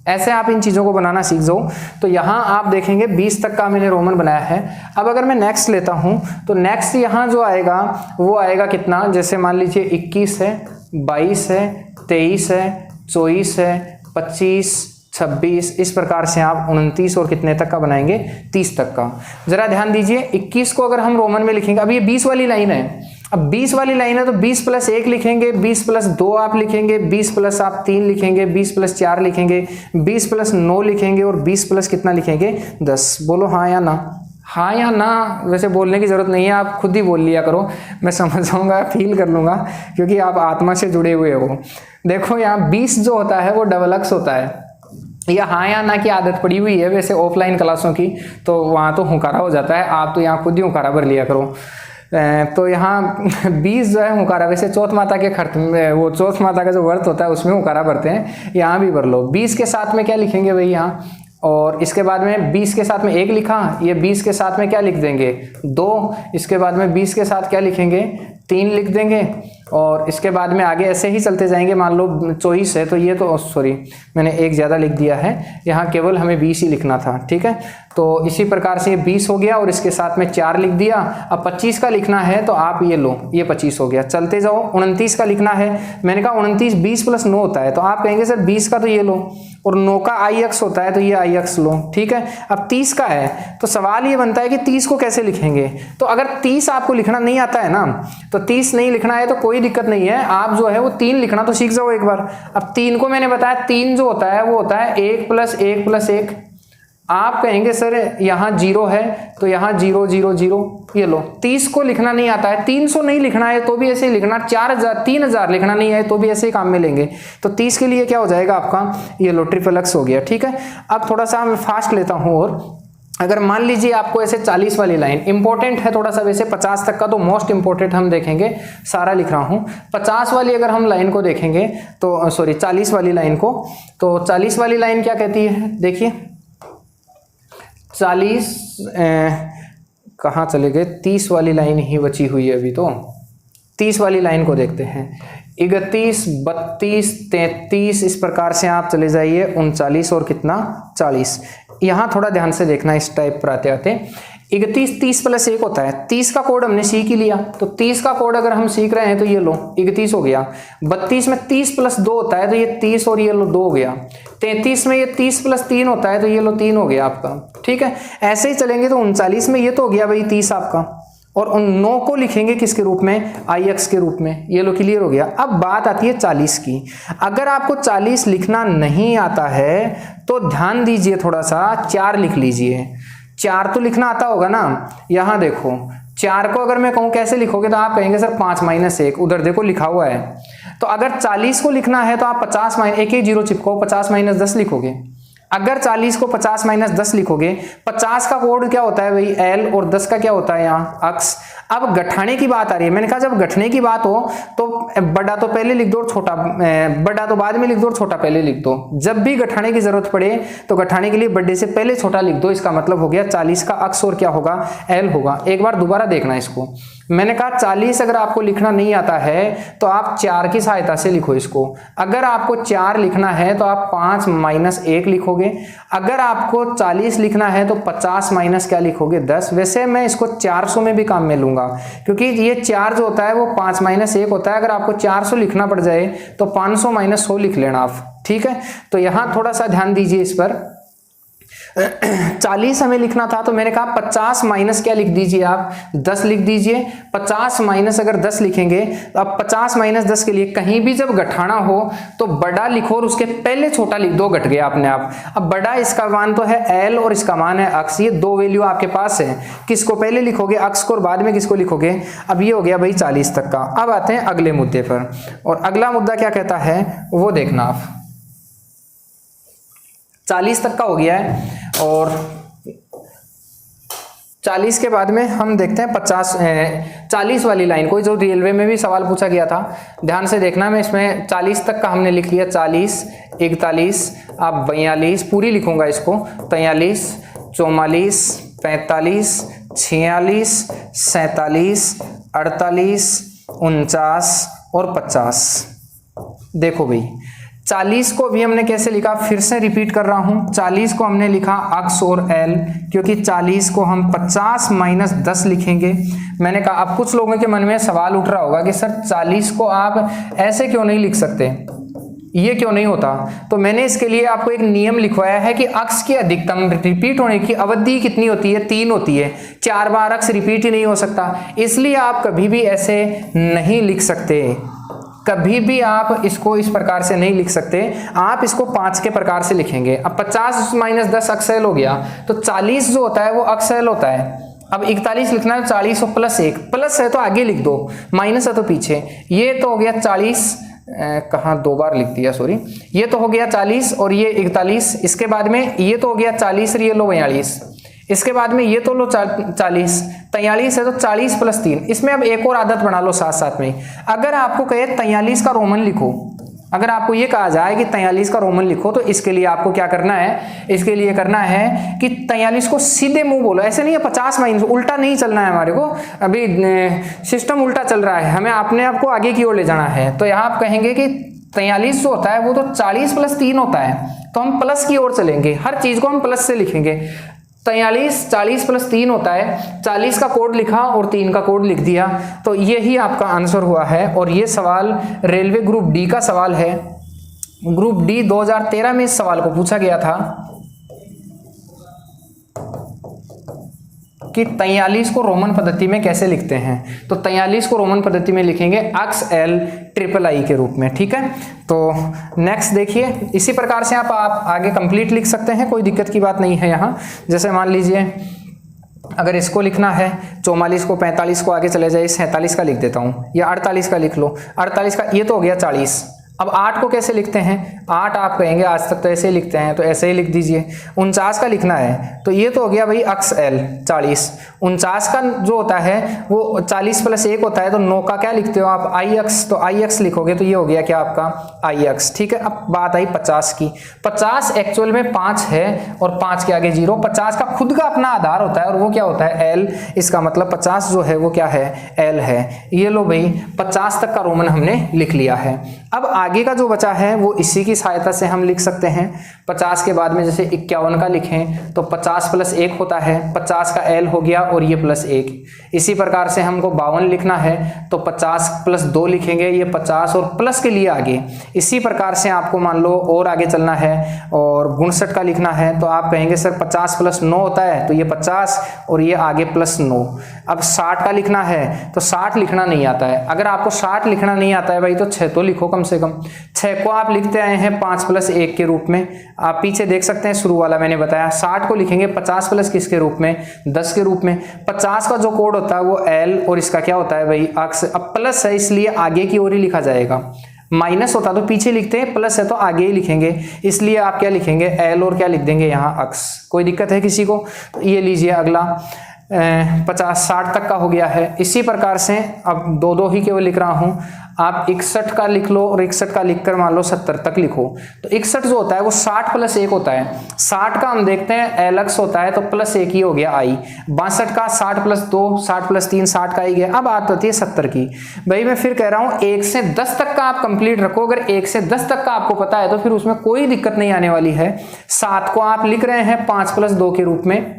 ऐसे आप इन चीजों को बनाना सीख जाओ। तो यहां आप देखेंगे 20 तक का मैंने रोमन बनाया है। अब अगर मैं नेक्स्ट लेता हूं, तो नेक्स्ट यहां जो आएगा वो आएगा कितना, जैसे मान लीजिए 21 है, 22 है, 23 है, 24 है, 25, 26, इस प्रकार से आप 29 और कितने तक का बनाएंगे, 30 तक का। जरा ध्यान दीजिए, 21 को अगर हम रोमन में लिखेंगे, अब ये 20 वाली लाइन है, अब 20 वाली लाइन है तो 20 + 1 लिखेंगे, 20 + 2 आप लिखेंगे, 20 + आप 3 लिखेंगे, 20 + 4 लिखेंगे, 20 + 9 लिखेंगे, और 20 + कितना लिखेंगे, 10। बोलो हाँ या ना, हाँ या ना। वैसे बोलने की जरूरत नहीं है, आप खुद ही बोल लिया करो, मैं समझ जाऊंगा, फील कर लूंगा, क्योंकि आप आत्मा से जुड़े हुए हो। देखो यहाँ 20 जो होता है वो डबल अक्स होता है, या हाँ या ना की आदत पड़ी हुई है वैसे ऑफलाइन क्लासों की, तो वहाँ तो हुंकारा हो जाता है, आप तो यहाँ खुद ही हुंकारा भर लिया करो। तो यहाँ 20 जो है हुंकारा, वैसे चौथ माता के खर्च में, वो चौथ माता का जो व्रत होता है उसमें हुंकारा भरते हैं, यहाँ भी भर लो। 20 के साथ में क्या लिखेंगे भाई यहाँ, और इसके बाद में 20 के साथ में 1 लिखा, ये 20 के साथ में क्या लिख देंगे, 2, इसके बाद में 20 के साथ क्या लिखेंगे, 3 लिख देंगे, और इसके बाद में आगे ऐसे ही चलते जाएंगे। मान लो 24 है तो ये तो सॉरी मैंने 1 ज़्यादा लिख दिया है, यहाँ केवल हमें 20 ही लिखना था, ठीक है। तो इसी प्रकार से ये 20 हो गया, और इसके साथ में 4 लिख दिया। अब 25 का लिखना है तो आप ये लो, ये 25 हो गया, चलते जाओ। 29 का लिखना है, मैंने कहा 29 20 + 9 होता है, तो आप कहेंगे सर 20 का तो ये लो, और 9 का आई अक्स होता है तो ये आई अक्स लो, ठीक है। अब 30 का है तो सवाल ये बनता है कि 30 को कैसे लिखेंगे। तो अगर 30 आपको लिखना नहीं आता है ना, तो 30 नहीं लिखना है तो कोई दिक्कत नहीं है, आप जो है वो 3 लिखना तो सीख जाओ एक बार। अब 3 को मैंने बताया, 3 जो होता है वो होता है 1 + 1 + 1। आप कहेंगे सर यहाँ 0 है तो यहाँ 0 0 0, ये लो। 30 को लिखना नहीं आता है, 300 नहीं लिखना है तो भी ऐसे ही लिखना, 4000 3000 लिखना नहीं है तो भी ऐसे ही काम में लेंगे। तो 30 के लिए क्या हो जाएगा आपका, ये लो ट्रिपल अक्स हो गया, ठीक है। अब थोड़ा सा मैं फास्ट लेता हूँ, और अगर मान लीजिए आपको ऐसे 40 वाली लाइन इंपॉर्टेंट है थोड़ा सा, वैसे 50 तक का तो मोस्ट इंपॉर्टेंट हम देखेंगे, सारा लिख रहा हूँ। 50 वाली अगर हम लाइन को देखेंगे तो सॉरी 40 वाली लाइन को, तो 40 वाली लाइन क्या कहती है, देखिए 40 कहाँ चले गए, 30 वाली लाइन ही बची हुई है अभी, तो 30 वाली लाइन को देखते हैं। 31 32 33 इस प्रकार से आप चले जाइए, 39 और कितना 40। यहाँ थोड़ा ध्यान से देखना, इस टाइप पर आते आते 31 30 + 1 होता है, 30 का कोड हमने सीख ही लिया, तो 30 का कोड अगर हम सीख रहे हैं तो ये लो 31 हो गया। 32 में 30 + 2 होता है तो ये 30 और ये लो 2 हो गया। 33 में ये 30 + 3 होता है तो ये लो 3 हो गया आपका, ठीक है। ऐसे ही चलेंगे तो 39 में ये तो हो गया भाई 30 आपका, और उन 9 को लिखेंगे किसके रूप में, ix के रूप में। ये लो क्लियर हो गया। अब बात आती है 40 की। अगर आपको 40 लिखना नहीं आता है तो ध्यान दीजिए, थोड़ा सा 4 लिख लीजिए। 4 तो लिखना आता होगा ना। यहां देखो 4 को अगर मैं कहूं कैसे लिखोगे तो आप कहेंगे सर 5 - 1, उधर देखो लिखा हुआ है। तो अगर 40 को लिखना है तो आप 50 एक एक जीरो चिपको, 50 - 10 लिखोगे। अगर 40 को 50 - 10 लिखोगे, 50 का कोड क्या होता है भाई l, और 10 का क्या होता है यहाँ अक्स। अब गठाने की बात आ रही है। मैंने कहा जब गठने की बात हो तो बड़ा तो पहले लिख दो और छोटा, बड़ा तो बाद में लिख दो और छोटा पहले लिख दो। जब भी गठाने की जरूरत पड़े तो गठाने के लिए बड़े से पहले छोटा लिख दो। इसका मतलब हो गया 40 का अक्स और क्या होगा, l होगा। एक बार दोबारा देखना इसको। मैंने कहा 40 अगर आपको लिखना नहीं आता है तो आप 4 की सहायता से लिखो इसको। अगर आपको 4 लिखना है तो आप 5 - 1 लिखोगे। अगर आपको 40 लिखना है तो 50 माइनस क्या लिखोगे, 10। वैसे मैं इसको 400 में भी काम में लूंगा क्योंकि ये 4 जो होता है वो 5 - 1 होता है। अगर आपको 400 लिखना पड़ जाए तो 500 - 100 लिख लेना आप, ठीक है। तो यहां थोड़ा सा ध्यान दीजिए इस पर। 40 हमें लिखना था तो मैंने कहा 50 माइनस क्या लिख दीजिए आप, 10 लिख दीजिए। 50 माइनस अगर 10 लिखेंगे तो अब 50 - 10 के लिए कहीं भी जब गठाना हो तो बड़ा लिखो और उसके पहले छोटा लिख दो, घट गया अपने आप। अब बड़ा इसका मान तो है l और इसका मान है अक्स। ये 2 वैल्यू आपके पास है, किसको पहले लिखोगे, अक्स को, और बाद में किसको लिखोगे। अब ये हो गया भाई 40 तक का। अब आते हैं अगले मुद्दे पर, और अगला मुद्दा क्या कहता है वो देखना आप। 40 तक का हो गया है और 40 के बाद में हम देखते हैं 40 वाली लाइन को, जो रेलवे में भी सवाल पूछा गया था। ध्यान से देखना, मैं इसमें 40 तक का हमने लिख लिया। 40, 41, अब 42 पूरी लिखूंगा इसको, 43, 44, 45, 46, 47, 48, 49 और 50। देखो भाई 40 को भी हमने कैसे लिखा, फिर से रिपीट कर रहा हूं। 40 को हमने लिखा अक्स और l, क्योंकि 40 को हम 50 - 10 लिखेंगे। मैंने कहा अब कुछ लोगों के मन में सवाल उठ रहा होगा कि सर 40 को आप ऐसे क्यों नहीं लिख सकते, ये क्यों नहीं होता। तो मैंने इसके लिए आपको एक नियम लिखवाया है कि अक्स की अधिकतम रिपीट होने की अवधि कितनी होती है, 3 होती है। 4 बार अक्स रिपीट ही नहीं हो सकता, इसलिए आप कभी भी ऐसे नहीं लिख सकते। कभी भी आप इसको इस प्रकार से नहीं लिख सकते, आप इसको 5 के प्रकार से लिखेंगे। अब 50 - 10 अक्सएल हो गया, तो 40 जो होता है वो अक्सएल होता है। अब 41 लिखना है, 40 और +1, प्लस है तो आगे लिख दो, माइनस है तो पीछे। ये तो हो गया 40, कहाँ 2 बार लिख दिया, सॉरी। ये तो हो गया 40 और ये 41। इसके बाद में ये तो हो गया 40 और ये लो 42। इसके बाद में ये तो लो 40, 43 है तो 40 + 3। इसमें अब एक और आदत बना लो साथ साथ में। अगर आपको कहे 43 का रोमन लिखो, अगर आपको ये कहा जाए कि 43 का रोमन लिखो, तो इसके लिए आपको क्या करना है, इसके लिए करना है कि 43 को सीधे मुंह बोलो। ऐसे नहीं है 50 - उल्टा नहीं चलना है हमारे को, अभी सिस्टम उल्टा चल रहा है, हमें अपने आप को आगे की ओर ले जाना है। तो यहाँ आप कहेंगे कि 43 जो होता है वो तो 40 + 3 होता है, तो हम प्लस की ओर चलेंगे, हर चीज को हम प्लस से लिखेंगे। 43 40 + 3 होता है, 40 का कोड लिखा और 3 का कोड लिख दिया, तो यही आपका आंसर हुआ है। और ये सवाल रेलवे ग्रुप डी का सवाल है। ग्रुप डी 2013 में इस सवाल को पूछा गया था कि 43 को रोमन पद्धति में कैसे लिखते हैं। तो 43 को रोमन पद्धति में लिखेंगे अक्स l III के रूप में, ठीक है। तो नेक्स्ट देखिए, इसी प्रकार से आप आगे कंप्लीट लिख सकते हैं, कोई दिक्कत की बात नहीं है यहाँ। जैसे मान लीजिए अगर इसको लिखना है 44 को 45 को आगे चले जाइए, 47 का लिख देता हूँ, या 48 का लिख लो। 48 का ये तो हो गया 40। अब 8 को कैसे लिखते हैं, 8 आप कहेंगे आज तक तो ऐसे ही लिखते हैं, तो ऐसे ही लिख दीजिए। 49 का लिखना है तो ये तो हो गया भाई अक्स l 40। 49 का जो होता है वो 40 + 1 होता है, तो 9 का क्या लिखते हो आप, आई अक्स, तो आई अक्स लिखोगे तो ये हो गया क्या आपका आई अक्स, ठीक है। अब बात आई 50 की। 50 एक्चुअल में 5 है और 5 के आगे 0। 50 का खुद का अपना आधार होता है और वो क्या होता है l, इसका मतलब 50 जो है वो क्या है l है। ये लो भाई 50 तक का रोमन हमने लिख लिया है। अब आगे का जो बचा है वो इसी की सहायता से हम लिख सकते हैं। 50 के बाद में जैसे 51 का लिखें तो 50 + 1 होता है, 50 का L हो गया और ये +1। इसी प्रकार से हमको 52 लिखना है तो 50 + 2 लिखेंगे, ये 50 और प्लस के लिए आगे। इसी प्रकार से आपको मान लो और आगे चलना है और 59 का लिखना है तो आप कहेंगे सर 50 + 9 होता है, तो ये 50 और ये आगे +9। अब 60 का लिखना है तो 60 लिखना नहीं आता है। अगर आपको 60 लिखना नहीं आता है भाई तो 6 तो लिखो कम से कम। 6 को आप लिखते आए हैं 5 + 1 के रूप में। आप पीछे देख सकते हैं शुरू वाला मैंने बताया। 60 को लिखेंगे 50 + किसके रूप में, 10 के रूप में। 50 का जो कोड होता है वो L और इसका क्या होता है भाई अक्स। अब प्लस है इसलिए आगे की ओर ही लिखा जाएगा, माइनस होता तो पीछे लिखते हैं, प्लस है तो आगे ही लिखेंगे, इसलिए आप क्या लिखेंगे L और क्या लिख देंगे यहाँ अक्स। कोई दिक्कत है किसी को? तो ये लीजिए अगला 50-60 तक का हो गया है। इसी प्रकार से अब दो ही केवल लिख रहा हूं, आप 61 का लिख लो और 61 का लिखकर मान लो 70 तक लिखो। तो 61 जो होता है वो 60 + 1 होता है। 60 का हम देखते हैं L x होता है तो +1 ही हो गया I। 62 का 60 + 2, 60 + 3 60 का ही गया। अब बात होती है 70 की। भाई मैं फिर कह रहा हूं 1 से 10 तक का आप कंप्लीट रखो। अगर 1 से 10 तक का आपको पता है तो फिर उसमें कोई दिक्कत नहीं आने वाली है। 7 को आप लिख रहे हैं 5 + 2 के रूप में।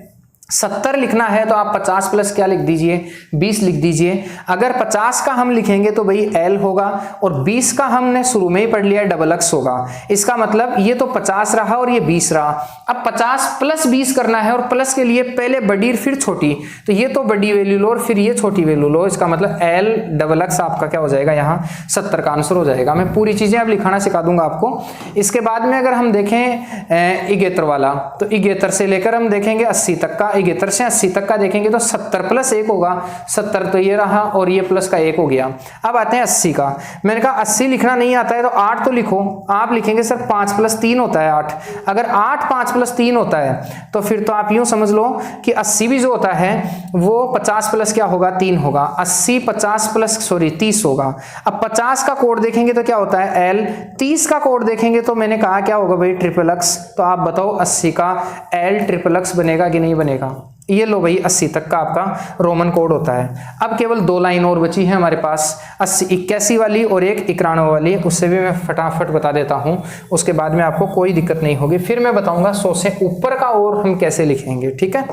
70 लिखना है तो आप 50 प्लस क्या लिख दीजिए, 20 लिख दीजिए। अगर 50 का हम लिखेंगे तो भाई L होगा और 20 का हमने शुरू में ही पढ़ लिया डबल एक्स होगा। इसका मतलब ये तो 50 रहा और ये 20 रहा। अब 50 + 20 करना है और प्लस के लिए पहले बड़ी फिर छोटी, तो ये तो बड़ी वैल्यू लो और फिर ये छोटी वैल्यू लो। इसका मतलब L डबल एक्स आपका क्या हो जाएगा, यहाँ 70 का आंसर हो जाएगा। मैं पूरी चीजें अब लिखाना सिखा दूंगा आपको। इसके बाद में अगर हम देखें इगेतर वाला, तो इगेतर से लेकर हम देखेंगे 80 तक का। इगेतर से 80 तक का देखेंगे तो 70 + 1 होगा। 70 तो ये रहा और ये प्लस का 1 हो गया। अब आते हैं 80 का। मैंने कहा 80 लिखना नहीं आता है तो 8 तो लिखो। आप लिखेंगे सर 5 + 3 होता है 8। अगर 8 5 + 3 होता है तो फिर तो आप यूं समझ लो कि 80 भी जो होता है वो 50 + क्या होगा, 3 होगा। 80 50 + 30 होगा। अब 50 का कोड देखेंगे तो क्या होता है L। 30 का कोड देखेंगे तो मैंने कहा क्या होगा भाई ट्रिपल एक्स। तो आप बताओ 80 का L ट्रिपल एक्स बनेगा कि नहीं बनेगा। ये लो भाई 80 तक का आपका रोमन कोड होता है। अब केवल 2 लाइन और बची है हमारे पास, 81 वाली और एक 91 वाली। उससे भी मैं फटाफट बता देता हूं, उसके बाद में आपको कोई दिक्कत नहीं होगी। फिर मैं बताऊंगा 100 से ऊपर का और हम कैसे लिखेंगे। ठीक है,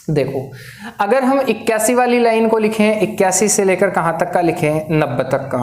देखो अगर हम 81 वाली लाइन को लिखें, 81 से लेकर कहां तक का लिखें, 90 तक का।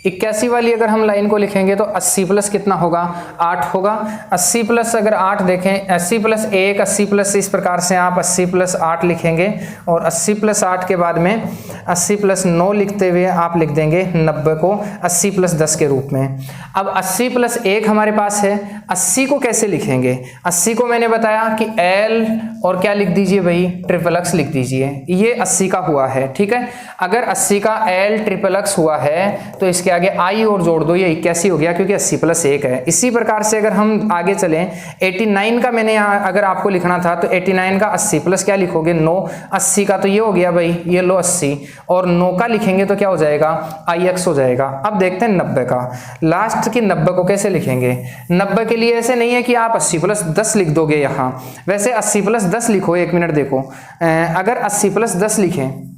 81 वाली अगर हम लाइन को लिखेंगे तो 80 प्लस कितना होगा, 8 होगा। 80 प्लस अगर 8 देखें, 80 + 1 80 प्लस, इस प्रकार से आप 80 + 8 लिखेंगे और 80 + 8 के बाद में 80 + 9 लिखते हुए आप लिख देंगे 90 को 80 + 10 के रूप में। अब 80 + 1 हमारे पास है। 80 को कैसे लिखेंगे, 80 को मैंने बताया कि L और क्या लिख दीजिए भाई ट्रिपल एक्स लिख दीजिए। ये 80 का हुआ है। ठीक है, अगर 80 का L ट्रिपल एक्स हुआ है तो इसके आगे I और जोड़ दो, ये 81 हो गया क्योंकि 80 + 1 है। इसी प्रकार से अगर हम आगे चलें 89 का मैंने यहाँ अगर आपको लिखना था तो 89 का 80 प्लस क्या लिखोगे 9। 80 का तो ये हो गया भाई, ये लो 80 और 9 का लिखेंगे तो क्या हो जाएगा IX हो जाएगा। अब देखते हैं 90 का। लास्ट की 90 को कैसे लिखेंगे। 90 के लिए ऐसे नहीं है कि आप 80 + 10 लिख दोगे यहाँ, वैसे 80 + 10 लिखो। 1 मिनट देखो, अगर 80 + 10 लिखें,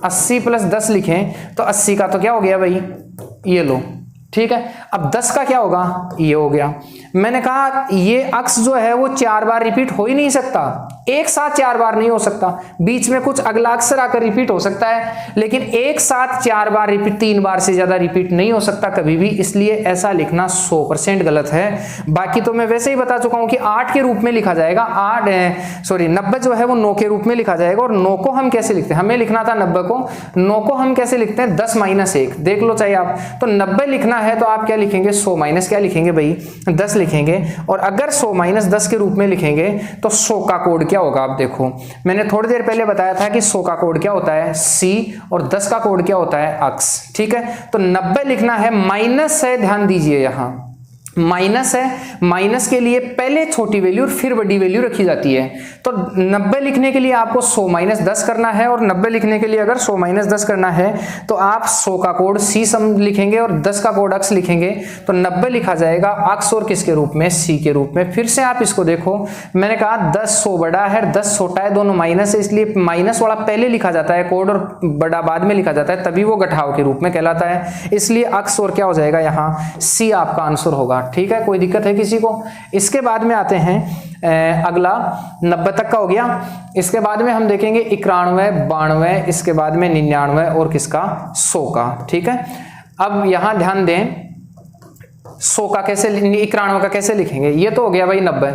80 + 10 लिखें तो 80 का तो क्या हो गया भाई, ये लो। ठीक है, अब 10 का क्या होगा, ये हो गया। मैंने कहा ये अक्स जो है वो 4 बार रिपीट हो ही नहीं सकता, एक साथ 4 बार नहीं हो सकता। बीच में कुछ अगला अक्षर आकर रिपीट हो सकता है, लेकिन एक साथ 4 बार रिपीट, 3 बार से ज्यादा रिपीट नहीं हो सकता कभी भी। इसलिए ऐसा लिखना 100% गलत है। बाकी तो मैं वैसे ही बता चुका हूं कि 8 के रूप में लिखा जाएगा। 90 जो है वो 9 के रूप में लिखा जाएगा। और 9 को हम कैसे लिखते हैं, हमें लिखना था 90 को, 9 को हम कैसे लिखते हैं 10 - 1। देख लो चाहिए आप, तो 90 लिखना है तो आप क्या लिखेंगे 100 माइनस क्या लिखेंगे भाई 10 लिखेंगे। और अगर 100 - 10 के रूप में लिखेंगे तो 100 का कोड क्या होगा। आप देखो मैंने थोड़ी देर पहले बताया था कि 100 का कोड क्या होता है C और 10 का कोड क्या होता है X। ठीक है, तो 90 लिखना है, माइनस है, ध्यान दीजिए यहाँ माइनस है, माइनस के लिए पहले छोटी वैल्यू और फिर बड़ी वैल्यू रखी जाती है। तो 90 लिखने के लिए आपको 100 माइनस 10 करना है, और 90 लिखने के लिए अगर 100 माइनस 10 करना है तो आप 100 का कोड सी सम लिखेंगे और 10 का कोड अक्स लिखेंगे। तो 90 लिखा जाएगा अक्स और किसके रूप में, सी के रूप में। फिर से आप इसको देखो, मैंने कहा 10 100 बड़ा है, 10 छोटा है, दोनों माइनस है, इसलिए माइनस वाला पहले लिखा जाता है कोड और बड़ा बाद में लिखा जाता है, तभी वो घटाव के रूप में कहलाता है। इसलिए अक्स और क्या हो जाएगा, यहाँ सी आपका आंसर होगा। ठीक है, कोई दिक्कत है किसी को? इसके बाद में आते हैं अगला 90 तक का हो गया। इसके बाद में हम देखेंगे 91, 92, इसके बाद में 99 और किसका, 100 का। ठीक है, अब यहां ध्यान दें 100 का कैसे, 91 का कैसे लिखेंगे। ये तो हो गया भाई 90,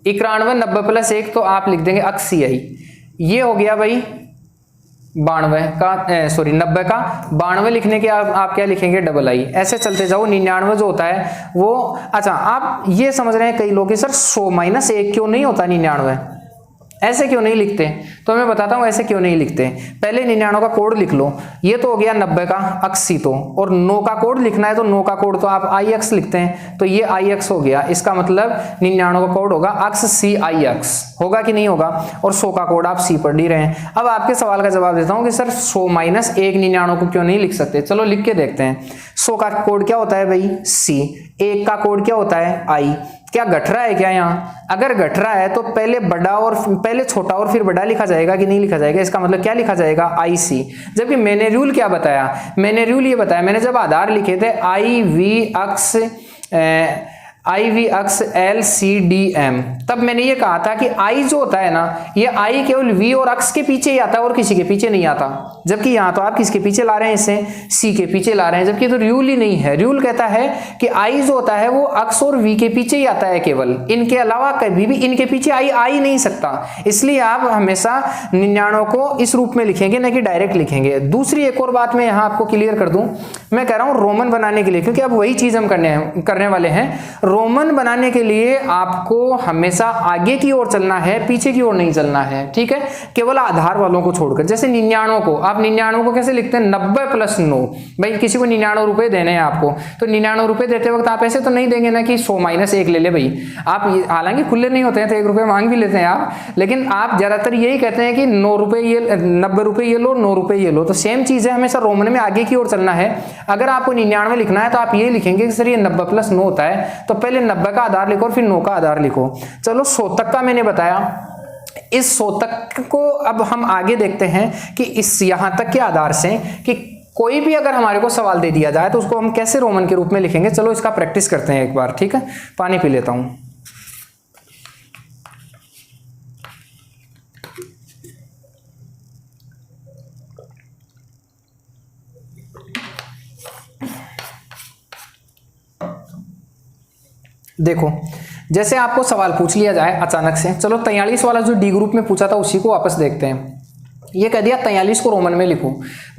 91 90 प्लस 1 तो आप लिख देंगे अक्स सी आई। ये हो गया भाई 92 का, सॉरी 90 का 92 लिखने के आप क्या लिखेंगे, डबल आई। ऐसे चलते जाओ। 99 जो होता है वो, अच्छा आप ये समझ रहे हैं कई लोग कि सर 100 माइनस 1 क्यों नहीं होता 99, ऐसे क्यों नहीं लिखते? तो मैं बताता हूं ऐसे क्यों नहीं लिखते। पहले 99 का कोड लिख लो। ये तो हो गया 90 का अक्स सी, तो और 9 का कोड लिखना है तो 9 का कोड तो आप आई एक्स लिखते हैं, तो ये आई एक्स हो गया। इसका मतलब 99 का कोड होगा अक्स सी आई एक्स, होगा कि नहीं होगा? और 100 का कोड आप सी पढ़ ही रहे हैं। अब आपके सवाल का जवाब देता हूं कि सर 100 माइनस 1 99 को क्यों नहीं लिख सकते। चलो लिख के देखते हैं। 100 का कोड क्या होता है भाई, सी। 1 का कोड क्या होता है, आई। क्या घट रहा है क्या यहाँ? अगर घट रहा है तो पहले बड़ा और पहले छोटा और फिर बड़ा लिखा जाएगा कि नहीं लिखा जाएगा? इसका मतलब क्या लिखा जाएगा, आई सी। जबकि मैंने रूल क्या बताया, मैंने रूल ये बताया, मैंने जब आधार लिखे थे I V X L C D M, तब मैंने ये कहा था कि आई जो होता है ना, ये आई केवल वी और अक्स के पीछे ही आता है और किसी के पीछे नहीं आता। जबकि यहाँ तो आप किसके पीछे ला रहे हैं, इसे सी के पीछे ला रहे हैं, जबकि तो रूल ही नहीं है। रूल कहता है कि आई जो होता है वो अक्स और वी के पीछे ही आता है केवल, इनके अलावा कभी भी इनके पीछे आई आ ही नहीं सकता। इसलिए आप हमेशा 99 को इस रूप में लिखेंगे, ना कि डायरेक्ट लिखेंगे। दूसरी एक और बात मैं यहाँ आपको क्लियर कर दूं, मैं कह रहा हूँ रोमन बनाने के लिए, क्योंकि अब वही चीज हम करने वाले हैं। रोमन बनाने के लिए आपको हमेशा आगे की ओर चलना है, पीछे की ओर नहीं चलना है। ठीक है, केवल आधार वालों को छोड़कर। जैसे 99 को, आप 99 को कैसे लिखते हैं, 90 प्लस 9। भाई किसी को 99 रुपए देने हैं आपको, तो 99 रुपए देते वक्त आप ऐसे तो नहीं देंगे ना कि 100 माइनस 1 ले ले भाई। आप हालांकि खुले नहीं होते हैं तो 1 रुपए मांग भी लेते हैं आप, लेकिन आप ज्यादातर यही कहते हैं कि 9 रुपए ये, 90 रुपए ये लो, 9 रुपए ये लो। तो सेम चीज है, हमेशा रोमन में आगे की ओर चलना है। अगर आपको 99 लिखना है तो आप ये लिखेंगे कि सर ये 90 प्लस 9 होता है, तो पहले 90 का आधार लिखो और फिर 9 का आधार लिखो। चलो 100 तक का मैंने बताया। इस 100 तक को अब हम आगे देखते हैं कि इस यहां तक के आधार से कि कोई भी अगर हमारे को सवाल दे दिया जाए तो उसको हम कैसे रोमन के रूप में लिखेंगे। चलो इसका प्रैक्टिस करते हैं एक बार। ठीक है, पानी पी लेता हूं। देखो, जैसे आपको सवाल पूछ लिया जाए अचानक से, चलो 43 वाला जो डी ग्रुप में पूछा था उसी को वापस देखते हैं। ये कह दिया 43 को रोमन में लिखो।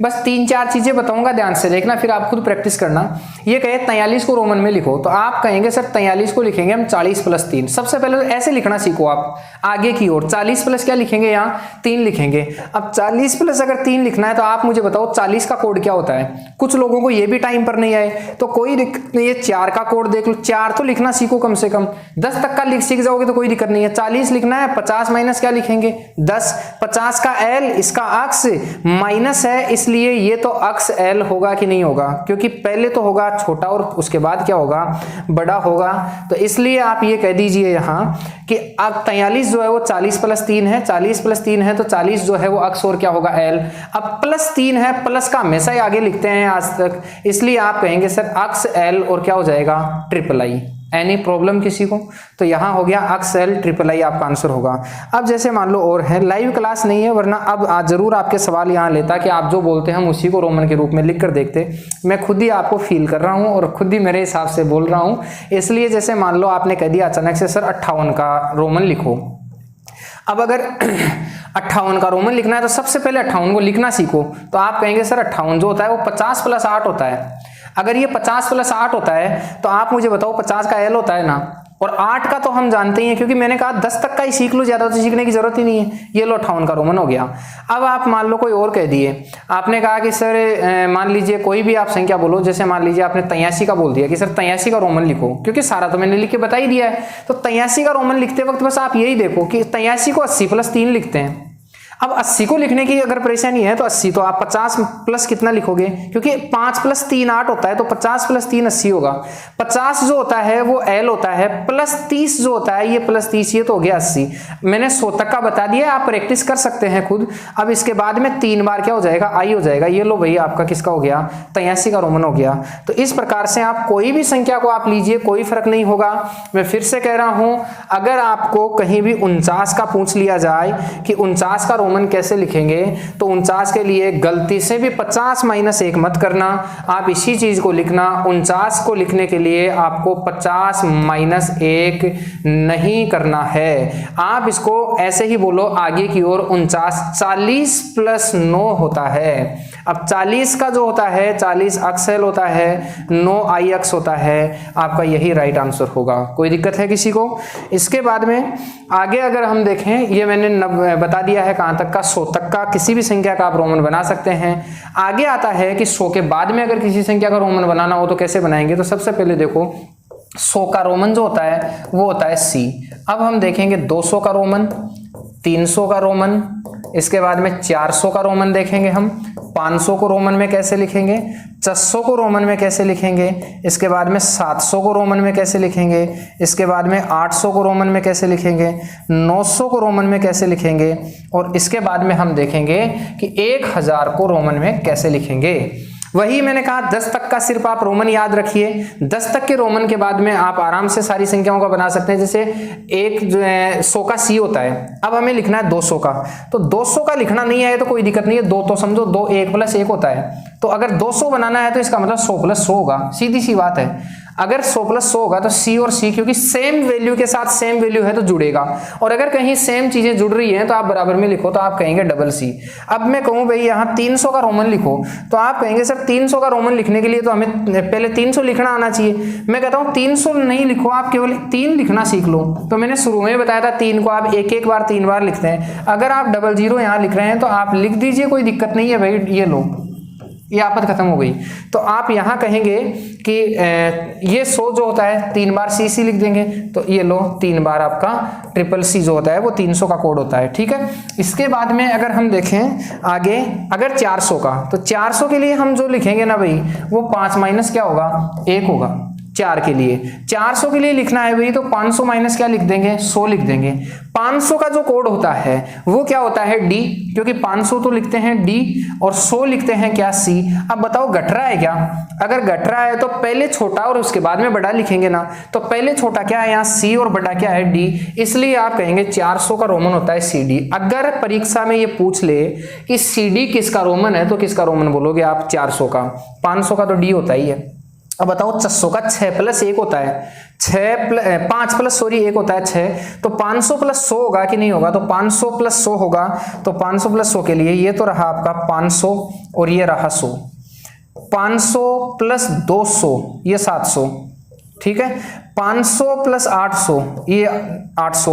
बस 3-4 चीजें बताऊंगा, ध्यान से देखना, फिर आप खुद प्रैक्टिस करना। ये कहे 43 को रोमन में लिखो, तो आप कहेंगे सर 43 को लिखेंगे हम 40 प्लस 3। सबसे पहले तो ऐसे लिखना सीखो आप आगे की ओर। 40 प्लस क्या लिखेंगे, यहाँ 3 लिखेंगे। अब 40 प्लस अगर 3 लिखना है तो आप मुझे बताओ 40 का कोड क्या होता है। कुछ लोगों को ये भी टाइम पर नहीं आए तो कोई दिक्कत नहीं है, 4 का कोड देख लो। 4 तो लिखना सीखो कम से कम, 10 तक का सीख जाओगे तो कोई दिक्कत नहीं है। 40 लिखना है, 50 माइनस क्या लिखेंगे, 10। 50 का एल, इसका अक्स माइनस है, इसलिए ये तो अक्स एल होगा कि नहीं होगा, क्योंकि पहले तो होगा छोटा और उसके बाद क्या होगा, बड़ा होगा। तो इसलिए आप ये कह दीजिए यहाँ कि अब 43 जो है वो 40 प्लस 3 है। 40 प्लस 3 है तो 40 जो है वो अक्स और क्या होगा, एल। अब प्लस 3 है, प्लस का हमेशा ही आगे लिखते हैं आज तक, इसलिए आप कहेंगे सर अक्स एल और क्या हो जाएगा, ट्रिपल आई। एनी प्रॉब्लम किसी को? तो यहाँ हो गया अक्स एल ट्रिपल आई आपका आंसर होगा। अब जैसे मान लो और है, लाइव क्लास नहीं है, वरना अब आज जरूर आपके सवाल यहाँ लेता कि आप जो बोलते हैं हम उसी को रोमन के रूप में लिख कर देखते। मैं खुद ही आपको फील कर रहा हूँ और खुद ही मेरे हिसाब से बोल रहा हूँ। इसलिए जैसे मान लो आपने कह दिया अचानक से सर 58 का रोमन लिखो। अब अगर 58 का रोमन लिखना है तो सबसे पहले 58 को लिखना सीखो। तो आप कहेंगे सर 58 जो होता है वो 50 प्लस 8 होता है। अगर ये 50 प्लस 8 होता है तो आप मुझे बताओ 50 का एल होता है ना, और 8 का तो हम जानते ही हैं, क्योंकि मैंने कहा 10 तक का ही सीख लो, ज्यादा तो सीखने की जरूरत ही नहीं है। ये लो 58 का रोमन हो गया। अब आप मान लो कोई और कह दिए, आपने कहा कि सर मान लीजिए कोई भी आप संख्या बोलो, जैसे मान लीजिए आपने 83 का बोल दिया कि सर 83 का रोमन लिखो, क्योंकि सारा तो मैंने लिख के बता ही दिया है। तो 83 का रोमन लिखते वक्त बस आप यही देखो कि 83 को 80 + 3 लिखते हैं। अब 80 को लिखने की अगर परेशानी है तो 80 तो आप 50 प्लस कितना लिखोगे, क्योंकि 5 + 3 8 होता है, तो 50 + 3 80 होगा। 50 जो होता है वो L होता है, प्लस 30 जो होता है ये +30, ये तो हो गया 80। मैंने 100 तक का बता दिया, आप प्रैक्टिस कर सकते हैं खुद। अब इसके बाद में 3 बार क्या हो जाएगा, I हो जाएगा। ये लो भाई आपका किसका हो गया, 83 का रोमन हो गया। तो इस प्रकार से आप कोई भी संख्या को आप लीजिए, कोई फर्क नहीं होगा। मैं फिर से कह रहा हूं, अगर आपको कहीं भी 49 का पूछ लिया जाए कि 49 का रोमन कैसे लिखेंगे, तो 49 के लिए गलती से भी 50 - 1 मत करना, आप इसी चीज को लिखना। 49 को लिखने के लिए आपको 50 - 1 नहीं करना है, आप इसको ऐसे ही बोलो आगे की ओर 49। 40 + 9 होता है। अब 40 का जो होता है, 40 अक्सल होता है, 9 I अक्स होता है। आपका यही राइट आंसर होगा। कोई दिक्कत है किसी को? इसके बाद में आगे अगर हम देखें, ये मैंने बता दिया है कहां तक का, 100 तक का किसी भी संख्या का आप रोमन बना सकते हैं। आगे आता है कि 100 के बाद में अगर किसी संख्या का रोमन बनाना हो तो कैसे बनाएंगे। तो सबसे पहले देखो 100 का रोमन जो होता है वो होता है C। अब हम देखेंगे 200 का रोमन, 300 का रोमन, इसके बाद में 400 का रोमन देखेंगे हम, 500 को रोमन में कैसे लिखेंगे, 600 को रोमन में कैसे लिखेंगे, इसके बाद में 700 को रोमन में कैसे लिखेंगे, इसके बाद में 800 को रोमन में कैसे लिखेंगे, 900 को रोमन में कैसे लिखेंगे, और इसके बाद में हम देखेंगे कि 1000 को रोमन में कैसे लिखेंगे। वही मैंने कहा 10 तक का सिर्फ आप रोमन याद रखिए। 10 तक के रोमन के बाद में आप आराम से सारी संख्याओं का बना सकते हैं। जैसे एक जो है 100 का C होता है, अब हमें लिखना है 200 का, तो 200 का लिखना नहीं है तो कोई दिक्कत नहीं है, 2 तो समझो 2 1 + 1 होता है। तो अगर 200 बनाना है तो इसका मतलब 100 + 100 होगा, सीधी सी बात है। अगर 100 + 100 होगा तो C और C क्योंकि सेम वैल्यू के साथ सेम वैल्यू है तो जुड़ेगा, और अगर कहीं सेम चीजें जुड़ रही हैं तो आप बराबर में लिखो, तो आप कहेंगे डबल C। अब मैं कहूं भाई यहाँ 300 का रोमन लिखो, तो आप कहेंगे सर 300 का रोमन लिखने के लिए तो हमें पहले 300 लिखना आना चाहिए। मैं कहता हूं 300 नहीं लिखो, आप केवल 3 लिखना सीख लो। तो मैंने शुरू में बताया था 3 को आप एक बार 3 बार लिखते हैं। अगर आप 00 यहाँ लिख रहे हैं तो आप लिख दीजिए, कोई दिक्कत नहीं है भाई, ये लो, ये आफत खत्म हो गई। तो आप यहां कहेंगे कि ये 100 जो होता है 3 बार CC लिख देंगे, तो ये लो 3 बार आपका CCC जो होता है वो 300 का कोड होता है, ठीक है। इसके बाद में अगर हम देखें आगे, अगर 400 का, तो 400 के लिए हम जो लिखेंगे ना भाई वो 5 - क्या होगा, 1 होगा 4 के लिए। 400 के लिए लिखना है भाई तो 500 - क्या लिख देंगे, 100 लिख देंगे। 500 का जो कोड होता है वो क्या होता है, D, क्योंकि 500 तो लिखते हैं D और 100 लिखते हैं क्या, C। अब बताओ घट रहा है क्या? अगर घट रहा है तो पहले छोटा और उसके बाद में बड़ा लिखेंगे ना, तो पहले छोटा क्या है यहाँ C और बड़ा क्या है D, इसलिए आप कहेंगे 400 का रोमन होता है CD। अगर परीक्षा में ये पूछ ले कि CD किसका रोमन है तो किसका रोमन बोलोगे आप, 400 का। 500 का तो D होता ही है। अब बताओ 600 का 6 + 1 होता है, 5 + 1 होता है 6, तो 500 + 100 होगा कि नहीं होगा, तो 500 + 100 होगा। तो 500 + 100 के लिए ये तो रहा आपका 500 और ये रहा 100, 500 + 200 ये 700, ठीक है। 500 + 800 ये 800।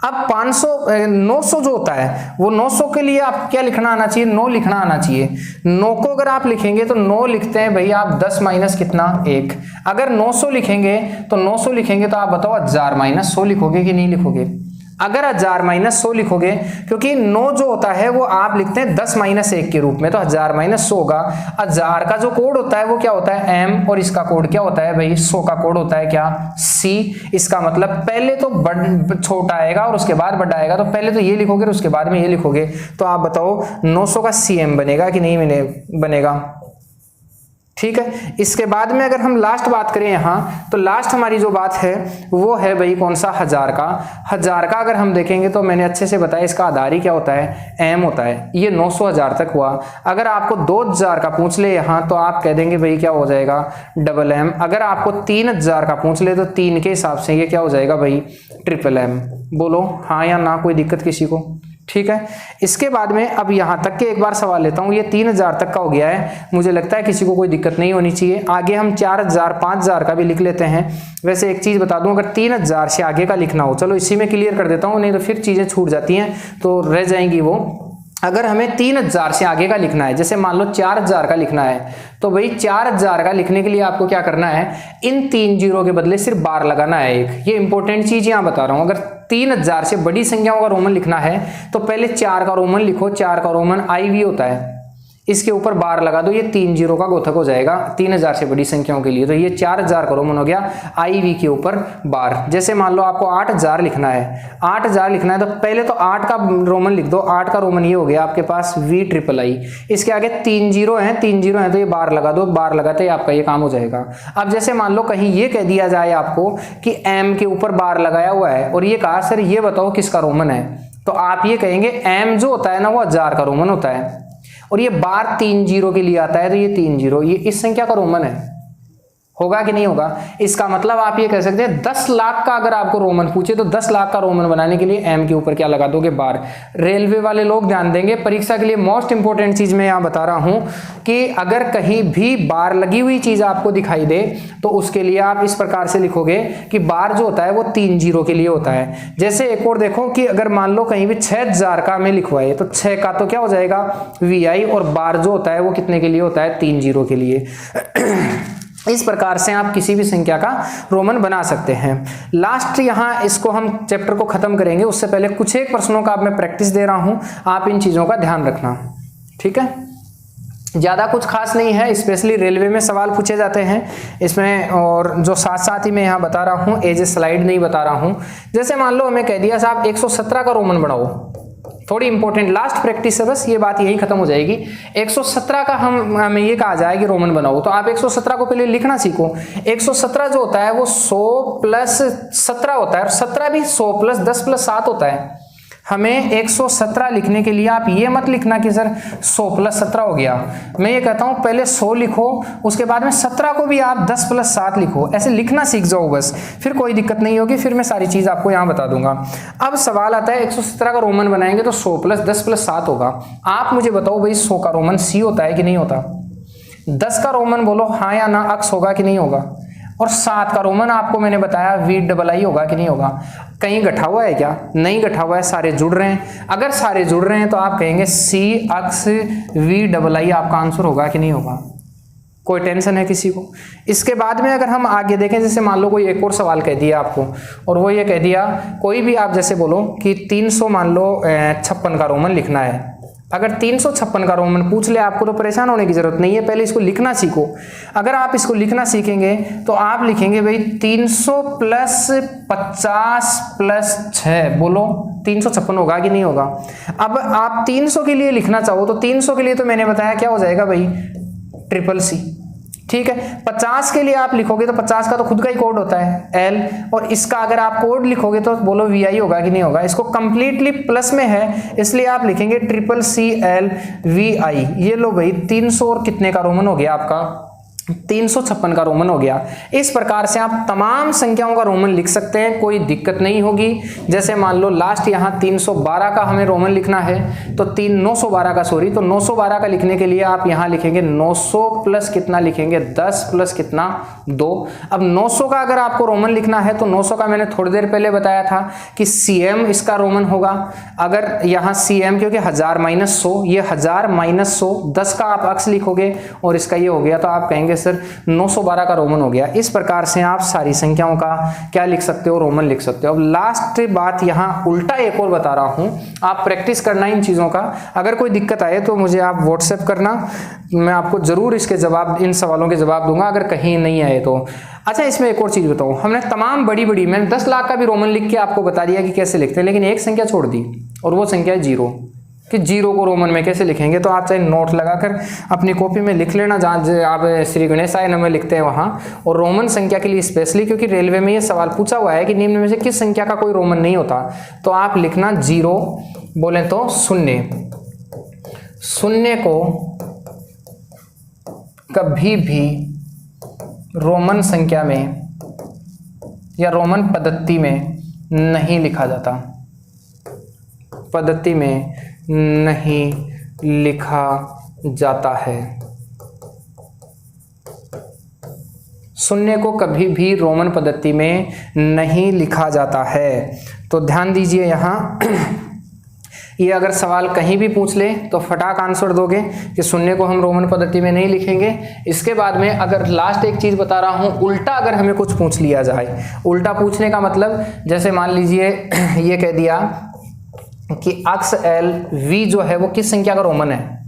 अब 900 जो होता है वो 900 के लिए आप क्या लिखना आना चाहिए, 9 लिखना आना चाहिए। 9 को अगर आप लिखेंगे तो 9 लिखते हैं भैया आप 10 - कितना, 1। अगर 900 लिखेंगे तो 900 लिखेंगे तो आप बताओ 1000 - 100 लिखोगे कि नहीं लिखोगे? अगर 1000 - 100 लिखोगे, क्योंकि 9 जो होता है वो आप लिखते हैं 10 - 1 के रूप में, तो 1000 - 100 होगा। 1000 का जो कोड होता है वो क्या होता है, M, और इसका कोड क्या होता है भाई, 100 का कोड होता है क्या, C। इसका मतलब पहले तो छोटा आएगा और उसके बाद बड़ा आएगा, तो पहले तो ये लिखोगे और उसके बाद में ये लिखोगे। तो आप बताओ 900 का CM बनेगा कि नहीं बनेगा, ठीक है। इसके बाद में अगर हम लास्ट बात करें यहाँ, तो लास्ट हमारी जो बात है वो है भाई कौन सा, 1000 का। 1000 का अगर हम देखेंगे तो मैंने अच्छे से बताया, इसका आधार ही क्या होता है, M होता है। ये 900 1000 तक हुआ। अगर आपको 2000 का पूछ ले यहाँ तो आप कह देंगे भाई क्या हो जाएगा, MM। अगर आपको 3000 का पूछ ले तो 3 के हिसाब से ये क्या हो जाएगा भाई, MM। बोलो हाँ या ना, कोई दिक्कत किसी को? ठीक है। इसके बाद में अब यहाँ तक के एक बार सवाल लेता हूँ, ये 3000 तक का हो गया है, मुझे लगता है किसी को कोई दिक्कत नहीं होनी चाहिए। आगे हम 4000 5000 का भी लिख लेते हैं। वैसे एक चीज बता दूं, अगर 3000 से आगे का लिखना हो, चलो इसी में क्लियर कर देता हूँ, नहीं तो फिर चीजें छूट जाती हैं तो रह जाएंगी वो। अगर हमें 3000 से आगे का लिखना है, जैसे मान लो 4000 का लिखना है, तो भाई 4000 का लिखने के लिए आपको क्या करना है, इन 3 जीरो के बदले सिर्फ बार लगाना है एक। ये इंपॉर्टेंट चीज यहां बता रहा हूं। अगर 3000 से बड़ी संख्याओं का रोमन लिखना है तो पहले 4 का रोमन लिखो, 4 का रोमन IV होता है, इसके ऊपर बार लगा दो, ये 3 जीरो का गोथक हो जाएगा 3000 से बड़ी संख्याओं के लिए। तो ये 4000 का रोमन हो गया, IV के ऊपर बार। जैसे मान लो आपको 8000 लिखना है, 8000 लिखना है तो पहले तो 8 का रोमन लिख दो, 8 का रोमन ये हो गया आपके पास VIII। इसके आगे 3 जीरो है, 3 जीरो है तो ये बार लगा दो, बार लगाते ही आपका ये काम हो जाएगा। अब जैसे मान लो कहीं ये कह दिया जाए आपको कि M के ऊपर बार लगाया हुआ है और ये कहा सर ये बताओ किसका रोमन है, तो आप ये कहेंगे M जो होता है ना वो 1000 का रोमन होता है, और ये बार 3 जीरो के लिए आता है तो ये 3 जीरो ये इस संख्या का रोमन है। होगा कि नहीं होगा? इसका मतलब आप ये कह सकते हैं 10 लाख का अगर आपको रोमन पूछे तो 10 लाख का रोमन बनाने के लिए M के ऊपर क्या लगा दोगे, बार। रेलवे वाले लोग ध्यान देंगे, परीक्षा के लिए मोस्ट इंपोर्टेंट चीज मैं यहां बता रहा हूं कि अगर कहीं भी बार लगी हुई चीज आपको दिखाई दे तो उसके लिए आप इस प्रकार से लिखोगे कि बार जो होता है वो 3 जीरो के लिए होता है। जैसे एक और देखो कि अगर मान लो कहीं भी 6000 का हमें लिखवाए तो 6 का तो क्या हो जाएगा VI, और बार जो होता है वो कितने के लिए होता है, 3 जीरो के लिए। इस प्रकार से आप किसी भी संख्या का रोमन बना सकते हैं। लास्ट यहां इसको हम चैप्टर को खत्म करेंगे, उससे पहले कुछ एक प्रश्नों का मैं प्रैक्टिस दे रहा हूं, आप इन चीजों का ध्यान रखना, ठीक है। ज्यादा कुछ खास नहीं है, स्पेशली रेलवे में सवाल पूछे जाते हैं इसमें, और जो साथ साथ ही मैं यहाँ बता रहा हूँ एज ए स्लाइड नहीं बता रहा हूँ। जैसे मान लो हमें कह दिया साहब 117 का रोमन बनाओ, थोड़ी इंपॉर्टेंट लास्ट प्रैक्टिस है बस, ये बात यही खत्म हो जाएगी। 117 का हमें ये कहा जाए कि रोमन बनाओ, तो आप 117 को पहले लिखना सीखो। 117 जो होता है वो 100 प्लस 17 होता है, और 17 भी 100 प्लस 10 प्लस 7 होता है। हमें 117 लिखने के लिए आप ये मत लिखना कि सर 100 प्लस 17 हो गया। मैं ये कहता हूं पहले 100 लिखो, उसके बाद में 17 को भी आप 10 प्लस 7 लिखो, ऐसे लिखना सीख जाओ बस, फिर कोई दिक्कत नहीं होगी, फिर मैं सारी चीज आपको यहां बता दूंगा। अब सवाल आता है 117 का रोमन बनाएंगे तो 100 प्लस 10 प्लस 7 होगा। आप मुझे बताओ भाई 100 का रोमन C होता है कि नहीं होता? 10 का रोमन बोलो हाँ या ना, अक्स होगा कि नहीं होगा? और 7 का रोमन आपको मैंने बताया VII होगा कि नहीं होगा? कहीं गठा हुआ है क्या? नहीं गठा हुआ है, सारे जुड़ रहे हैं। अगर सारे जुड़ रहे हैं तो आप कहेंगे C अक्स VII आपका आंसर होगा कि नहीं होगा? कोई टेंशन है किसी को? इसके बाद में अगर हम आगे देखें, जैसे मान लो कोई एक और सवाल कह दिया आपको, और वो ये कह दिया कोई भी आप जैसे बोलो कि 300 मान लो 56 का रोमन लिखना है। अगर 356 का रोमन पूछ ले आपको तो परेशान होने की जरूरत नहीं है, पहले इसको लिखना सीखो। अगर आप इसको लिखना सीखेंगे तो आप लिखेंगे भाई 300 प्लस 50 प्लस 6, बोलो 356 होगा कि नहीं होगा? अब आप 300 के लिए लिखना चाहो तो 300 के लिए तो मैंने बताया क्या हो जाएगा भाई, CCC, ठीक है। 50 के लिए आप लिखोगे तो 50 का तो खुद का ही कोड होता है L, और इसका अगर आप कोड लिखोगे तो बोलो VI होगा कि नहीं होगा? इसको कंप्लीटली प्लस में है इसलिए आप लिखेंगे CCCL VI। ये लो भाई 300 और कितने का रोमन हो गया आपका, 356 का रोमन हो गया। इस प्रकार से आप तमाम संख्याओं का रोमन लिख सकते हैं, कोई दिक्कत नहीं होगी। जैसे मान लो लास्ट यहाँ 312 का हमें रोमन लिखना है तो 912 का, सॉरी, तो 912 का लिखने के लिए आप यहाँ लिखेंगे 900 प्लस कितना लिखेंगे, 10 प्लस कितना 2। अब 900 का अगर आपको रोमन लिखना है तो 900 का मैंने थोड़ी देर पहले बताया था कि CM इसका रोमन होगा। अगर यहाँ CM क्योंकि 1000 माइनस 100, ये 1000 माइनस 100, 10 का आप अक्स लिखोगे और इसका ये हो गया तो आप कहेंगे सर 912 का रोमन हो गया। इस प्रकार से आप सारी संख्याओं का क्या लिख सकते हो, रोमन लिख सकते हो। अब लास्ट बात यहाँ उल्टा एक और बता रहा हूं, आप प्रैक्टिस करना इन चीजों का। अगर कोई दिक्कत आए तो मुझे आप व्हाट्सएप करना, मैं आपको जरूर इसके जवाब, इन सवालों के जवाब दूंगा अगर कहीं नहीं आए तो। अच्छा, इसमें एक और चीज बताऊं, हमने तमाम बड़ी मैंने 10 लाख का भी रोमन लिख के आपको बता दिया कि कैसे लिखते हैं, लेकिन एक संख्या छोड़ दी और वो संख्या है 0, कि 0 को रोमन में कैसे लिखेंगे। तो आप चाहे नोट लगाकर अपनी कॉपी में लिख लेना, जहाँ आप श्री गणेशाय नमः लिखते हैं वहाँ, और रोमन संख्या के लिए स्पेशली, क्योंकि रेलवे में ये सवाल पूछा हुआ है कि निम्न में से किस संख्या का कोई रोमन नहीं होता, तो आप लिखना 0, बोले तो 0। 0 को कभी भी रोमन संख्या में या रोमन पद्धति में नहीं लिखा जाता। पद्धति में नहीं लिखा जाता है। शून्य को कभी भी रोमन पद्धति में नहीं लिखा जाता है। तो ध्यान दीजिए यहाँ ये अगर सवाल कहीं भी पूछ ले तो फटाक आंसर दोगे कि शून्य को हम रोमन पद्धति में नहीं लिखेंगे। इसके बाद में अगर लास्ट एक चीज बता रहा हूं, उल्टा अगर हमें कुछ पूछ लिया जाए, उल्टा पूछने का मतलब जैसे मान लीजिए ये कह दिया कि अक्स एल वी जो है वो किस संख्या का रोमन है,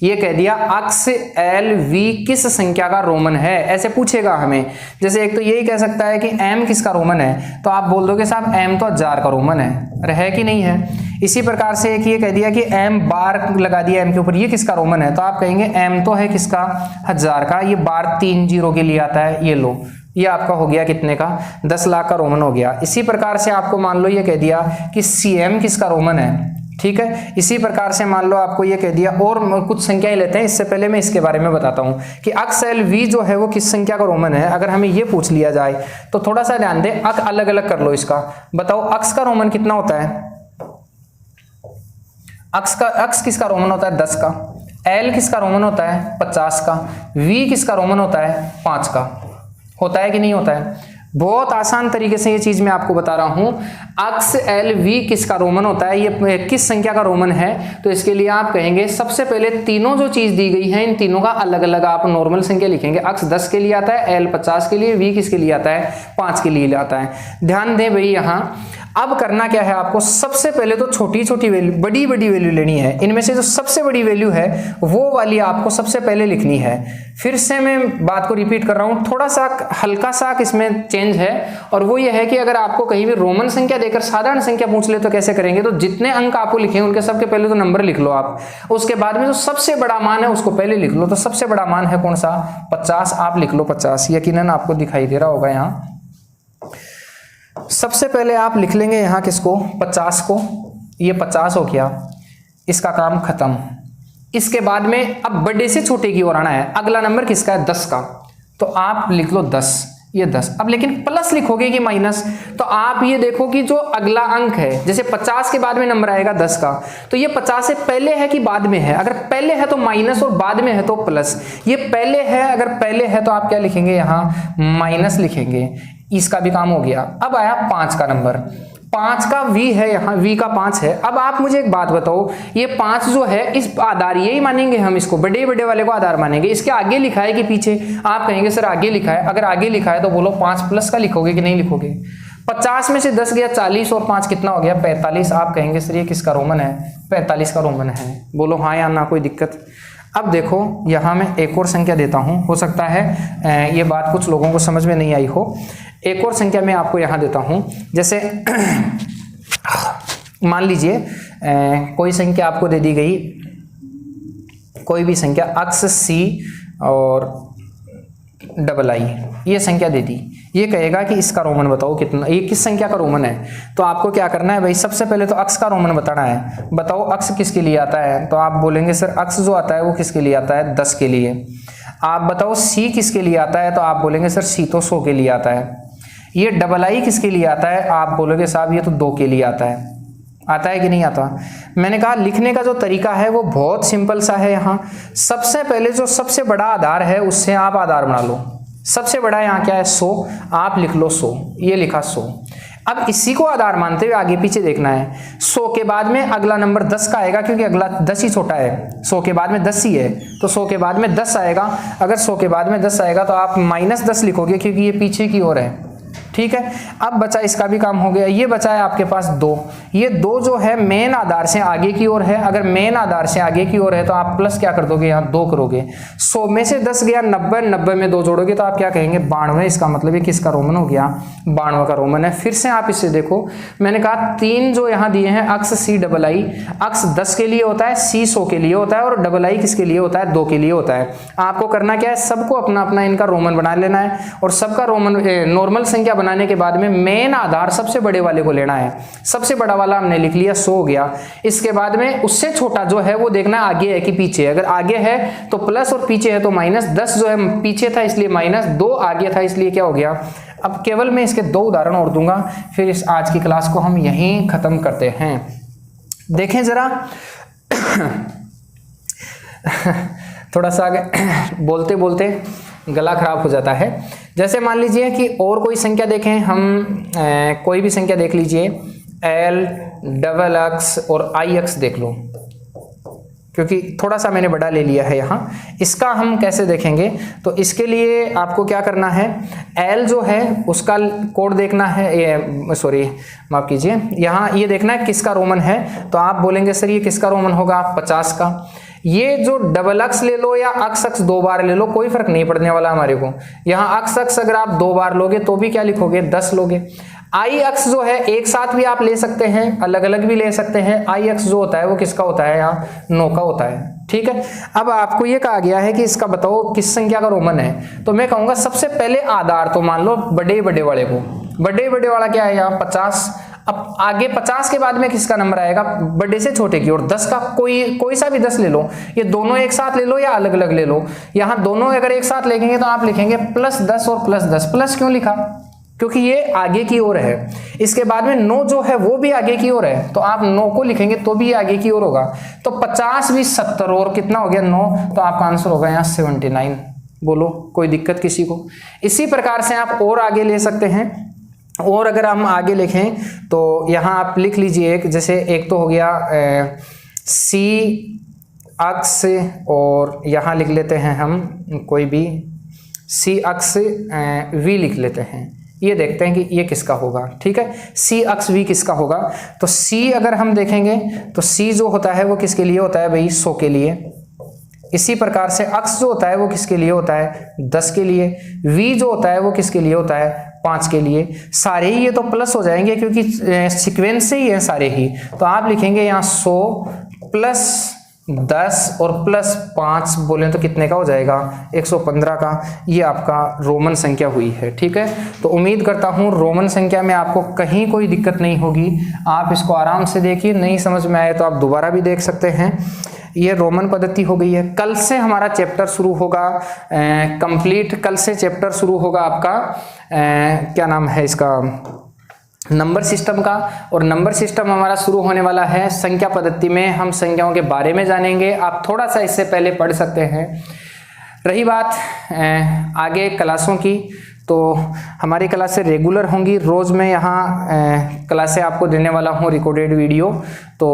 ये कह दिया अक्स एल वी किस संख्या का रोमन है, ऐसे पूछेगा हमें। जैसे एक तो यही कह सकता है कि एम किसका रोमन है, तो आप बोल दोगे साहब एम तो 1000 का रोमन है, अरे है कि नहीं है। इसी प्रकार से एक ये कह दिया कि एम बार लगा दिया एम के ऊपर, ये किसका रोमन है, तो आप कहेंगे एम तो है किसका 1000 का, ये बार 3 0 के लिए आता है, ये लो, ये आपका हो गया कितने का 10 लाख का रोमन हो गया। इसी प्रकार से आपको मान लो ये कह दिया कि सी एम किसका रोमन है, ठीक है। इसी प्रकार से मान लो आपको ये कह दिया, और कुछ संख्याएं लेते हैं, इससे पहले मैं इसके बारे में बताता हूं कि अक्स एल वी जो है वो किस संख्या का रोमन है। अगर हमें ये पूछ लिया जाए तो थोड़ा सा ध्यान दें, अक्स अलग अलग कर लो इसका, बताओ अक्स का रोमन कितना होता है, अक्स किसका रोमन होता है 10 का, एल किसका रोमन होता है 50 का, वी किसका रोमन होता है 5 का, होता है कि नहीं होता है। बहुत आसान तरीके से ये चीज मैं आपको बता रहा हूं, अक्स एल वी किसका रोमन होता है, ये किस संख्या का रोमन है। तो इसके लिए आप कहेंगे सबसे पहले तीनों जो चीज दी गई है इन तीनों का अलग अलग आप नॉर्मल संख्या लिखेंगे। अक्स 10 के लिए आता है, एल 50 के लिए, वी किसके लिए आता है 5 के लिए आता है। ध्यान दें भाई, यहां अब करना क्या है आपको, सबसे पहले तो छोटी छोटी वैल्यू, बड़ी बड़ी वैल्यू लेनी है। इनमें से जो सबसे बड़ी वैल्यू है वो वाली आपको सबसे पहले लिखनी है। फिर से मैं बात को रिपीट कर रहा हूं, थोड़ा सा हल्का सा इसमें चेंज है, और वो ये है कि अगर आपको कहीं भी रोमन संख्या देकर साधारण संख्या पूछ ले तो कैसे करेंगे, तो जितने अंक आपको लिखे उनके सबके पहले तो नंबर लिख लो आप, उसके बाद में जो सबसे बड़ा मान है उसको पहले लिख लो। तो सबसे बड़ा मान है कौन सा 50, आप लिख लो 50, यकीनन आपको दिखाई दे रहा होगा यहाँ। सबसे पहले आप लिख लेंगे यहां किसको 50 को, ये 50 हो गया, इसका काम खत्म। इसके बाद में अब बड़े से छोटे की ओर आना है, अगला नंबर किसका है 10 का, तो आप लिख लो 10, ये 10। अब लेकिन प्लस लिखोगे कि माइनस, तो आप ये देखो कि जो अगला अंक है, जैसे 50 के बाद में नंबर आएगा 10 का, तो ये 50 से पहले है कि बाद में है, अगर पहले है तो माइनस और बाद में है तो प्लस। ये पहले है, अगर पहले है तो आप क्या लिखेंगे यहाँ माइनस लिखेंगे, इसका भी काम हो गया। अब आया 5 का नंबर, 5 का v है, यहाँ v का 5 है। अब आप मुझे एक बात बताओ, ये 5 जो है इस आधार यही मानेंगे हम, इसको बड़े बड़े वाले को आधार मानेंगे, इसके आगे लिखा है कि पीछे, आप कहेंगे सर आगे लिखा है। अगर आगे लिखा है तो बोलो 5 प्लस का लिखोगे कि नहीं लिखोगे। 50 में से 10 गया 40 और 5 कितना हो गया 45। आप कहेंगे सर ये किसका रोमन है 45 का रोमन है, बोलो हाँ या ना, कोई दिक्कत। अब देखो यहाँ मैं एक और संख्या देता हूँ, हो सकता है ये बात कुछ लोगों को समझ में नहीं आई हो। एक और संख्या मैं आपको यहाँ देता हूँ, जैसे मान लीजिए कोई संख्या आपको दे दी गई, कोई भी संख्या अक्स सी और डबल आई, ये संख्या दे दी, ये कहेगा कि इसका रोमन बताओ कितना, ये किस संख्या का रोमन है। तो आपको क्या करना है भाई, सबसे पहले तो अक्स का रोमन बताना है। बताओ अक्स किसके लिए आता है, तो आप बोलेंगे सर अक्स जो आता है वो किसके लिए आता है 10 के लिए। आप बताओ सी किसके लिए आता है, तो आप बोलेंगे सर सी तो 100 के लिए आता है। ये डबल आई किसके लिए आता है, आप बोलोगे साहब ये तो 2 के लिए आता है। आता है कि नहीं आता। मैंने कहा लिखने का जो तरीका है वो बहुत सिंपल सा है। यहाँ सबसे पहले जो सबसे बड़ा आधार है उससे आप आधार बना लो। सबसे बड़ा यहाँ क्या है 100, आप लिख लो 100, ये लिखा 100। अब इसी को आधार मानते हुए आगे पीछे देखना है। 100 के बाद में अगला नंबर 10 का आएगा, क्योंकि अगला 10 ही छोटा है, 100 के बाद में 10 ही है, तो 100 के बाद में 10 आएगा। अगर 100 के बाद में 10 आएगा तो आप -10 लिखोगे, क्योंकि ये पीछे की ओर है। ठीक है, अब बचा इसका भी काम हो गया। ये बचा है आपके पास 2, ये 2 जो है मेन आधार से आगे की ओर है। अगर मेन आधार से आगे की ओर है तो आप प्लस क्या कर दोगे, यहाँ 2 करोगे। 100 में से 10 गया 90, 90 में 2 जोड़ोगे तो आप क्या कहेंगे 92। इसका मतलब ये किसका रोमन हो गया 92 का रोमन है। फिर से आप इससे देखो, मैंने कहा 3 जो यहाँ दिए हैं अक्स सी डबल आई, अक्स 10 के लिए होता है, सी 100 के लिए होता है, और डबल आई किसके लिए होता है 2 के लिए होता है। आपको करना क्या है, सबको अपना अपना इनका रोमन बना लेना है, और सबका रोमन नॉर्मल संख्या बनाने के बाद में मेन आधार सबसे बड़े वाले को लेना है। सबसे बड़ा वाला हमने लिख लिया 100 हो गया। इसके बाद में उससे छोटा जो है वो देखना आगे है कि पीछे। अगर आगे है तो प्लस और पीछे है तो माइनस। 10 जो है पीछे था इसलिए माइनस, 2 आगे था इसलिए क्या हो गया। अब केवल मैं इसके 2 उदाहरण और दूंगा, फिर इस आज की क्लास को हम यहीं खत्म करते हैं। देखें ज़रा थोड़ा सा आगे बोलते बोलते गला खराब हो जाता है। जैसे मान लीजिए कि और कोई संख्या देखें हम, कोई भी संख्या देख लीजिए, L, XX और IX देख लो, क्योंकि थोड़ा सा मैंने बड़ा ले लिया है यहाँ। इसका हम कैसे देखेंगे, तो इसके लिए आपको क्या करना है, L जो है उसका कोड देखना है, ये सॉरी माफ कीजिए, यहाँ ये देखना है किसका रोमन है। तो आप बोलेंगे सर ये किसका रोमन होगा, 50 का। ये जो डबल अक्स ले लो या अक्स अक्स 2 बार ले लो, कोई फर्क नहीं पड़ने वाला हमारे को। यहाँ अक्स अक्स अगर आप 2 बार लोगे तो भी क्या लिखोगे, 10 लोगे। आई अक्स जो है एक साथ भी आप ले सकते हैं, अलग अलग भी ले सकते हैं। आई अक्स जो होता है वो किसका होता है, यहाँ 9 का होता है। ठीक है, अब आपको ये कहा गया है कि इसका बताओ किस संख्या का रोमन है। तो मैं कहूंगा सबसे पहले आधार तो मान लो बड़े बड़े वाले को, बड़े बड़े वाला क्या है यहाँ 50। अब आगे 50 के बाद में किसका नंबर आएगा, बड़े से छोटे की ओर 10 का। कोई सा भी 10 ले लो, ये दोनों एक साथ ले लो या अलग अलग ले लो। यहाँ दोनों अगर एक साथ लेंगे तो आप लिखेंगे +10 और +10। प्लस क्यों लिखा, क्योंकि ये आगे की ओर है। इसके बाद में 9 जो है वो भी आगे की ओर है, तो आप 9 को लिखेंगे तो भी आगे की ओर होगा। तो 50 भी 70 और कितना हो गया 9, तो आपका आंसर होगा यहाँ 79। बोलो कोई दिक्कत किसी को। इसी प्रकार से आप और आगे ले सकते हैं। और अगर हम आगे लिखें तो यहाँ आप लिख लीजिए एक, जैसे एक तो हो गया C अक्ष, और यहाँ लिख लेते हैं हम कोई भी C अक्ष V लिख लेते हैं। ये देखते हैं कि ये किसका होगा। ठीक है, C अक्ष V किसका होगा। तो C अगर हम देखेंगे तो C जो होता है वो किसके लिए होता है भाई, 100 के लिए। इसी प्रकार से अक्ष जो होता है वो किसके लिए होता है, 10 के लिए। V जो होता है वो किसके लिए होता है, 5 के लिए। सारे ही ये तो प्लस हो जाएंगे क्योंकि सीक्वेंस से ही है सारे ही। तो आप लिखेंगे यहाँ 100 + 10 और +5 बोले तो कितने का हो जाएगा, 115 का। ये आपका रोमन संख्या हुई है। ठीक है, तो उम्मीद करता हूँ रोमन संख्या में आपको कहीं कोई दिक्कत नहीं होगी। आप इसको आराम से देखिए, नहीं समझ में आए तो आप दोबारा भी देख सकते हैं। ये रोमन पद्धति हो गई है। कल से हमारा चैप्टर शुरू होगा कंप्लीट। कल से चैप्टर शुरू होगा आपका क्या नाम है इसका, नंबर सिस्टम का। और नंबर सिस्टम हमारा शुरू होने वाला है संख्या पद्धति में। हम संख्याओं के बारे में जानेंगे, आप थोड़ा सा इससे पहले पढ़ सकते हैं। रही बात आगे क्लासों की, तो हमारी क्लासें रेगुलर होंगी। रोज़ मैं यहाँ क्लासें आपको देने वाला हूँ रिकॉर्डेड वीडियो। तो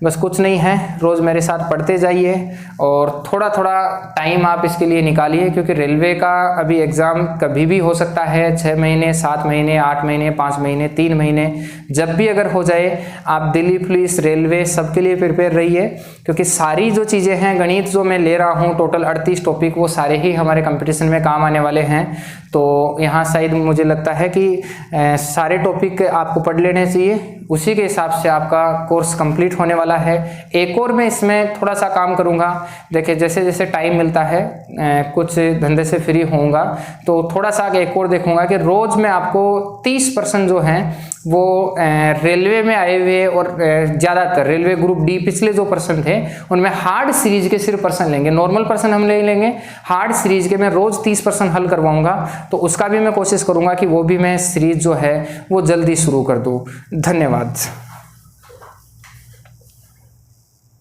बस कुछ नहीं है, रोज़ मेरे साथ पढ़ते जाइए और थोड़ा थोड़ा टाइम आप इसके लिए निकालिए, क्योंकि रेलवे का अभी एग्ज़ाम कभी भी हो सकता है। 6 महीने, 7 महीने, 8 महीने, 5 महीने, 3 महीने, जब भी अगर हो जाए। आप दिल्ली पुलिस, रेलवे सबके लिए प्रिपेयर रहिए, क्योंकि सारी जो चीज़ें हैं, गणित जो मैं ले रहा हूँ टोटल 38 टॉपिक, वो सारे ही हमारे कंपटीशन में काम आने वाले हैं। तो यहाँ शायद मुझे लगता है कि सारे टॉपिक आपको पढ़ लेने चाहिए, उसी के हिसाब से आपका कोर्स कंप्लीट होने वाला है। एक और मैं इसमें थोड़ा सा काम करूँगा। देखिए जैसे जैसे टाइम मिलता है, कुछ धंधे से फ्री होऊंगा तो थोड़ा सा आगे एक और देखूंगा कि रोज़ मैं आपको 30% जो हैं वो रेलवे में आए हुए और ज़्यादातर रेलवे ग्रुप डी पिछले जो पर्सन थे उनमें हार्ड सीरीज के सिर्फ पर्सन लेंगे। नॉर्मल पर्सन हम ले लेंगे, हार्ड सीरीज के मैं रोज़ 30% हल करवाऊंगा। तो उसका भी मैं कोशिश करूंगा कि वो भी मैं सीरीज जो है वो जल्दी शुरू कर दूँ। धन्यवाद।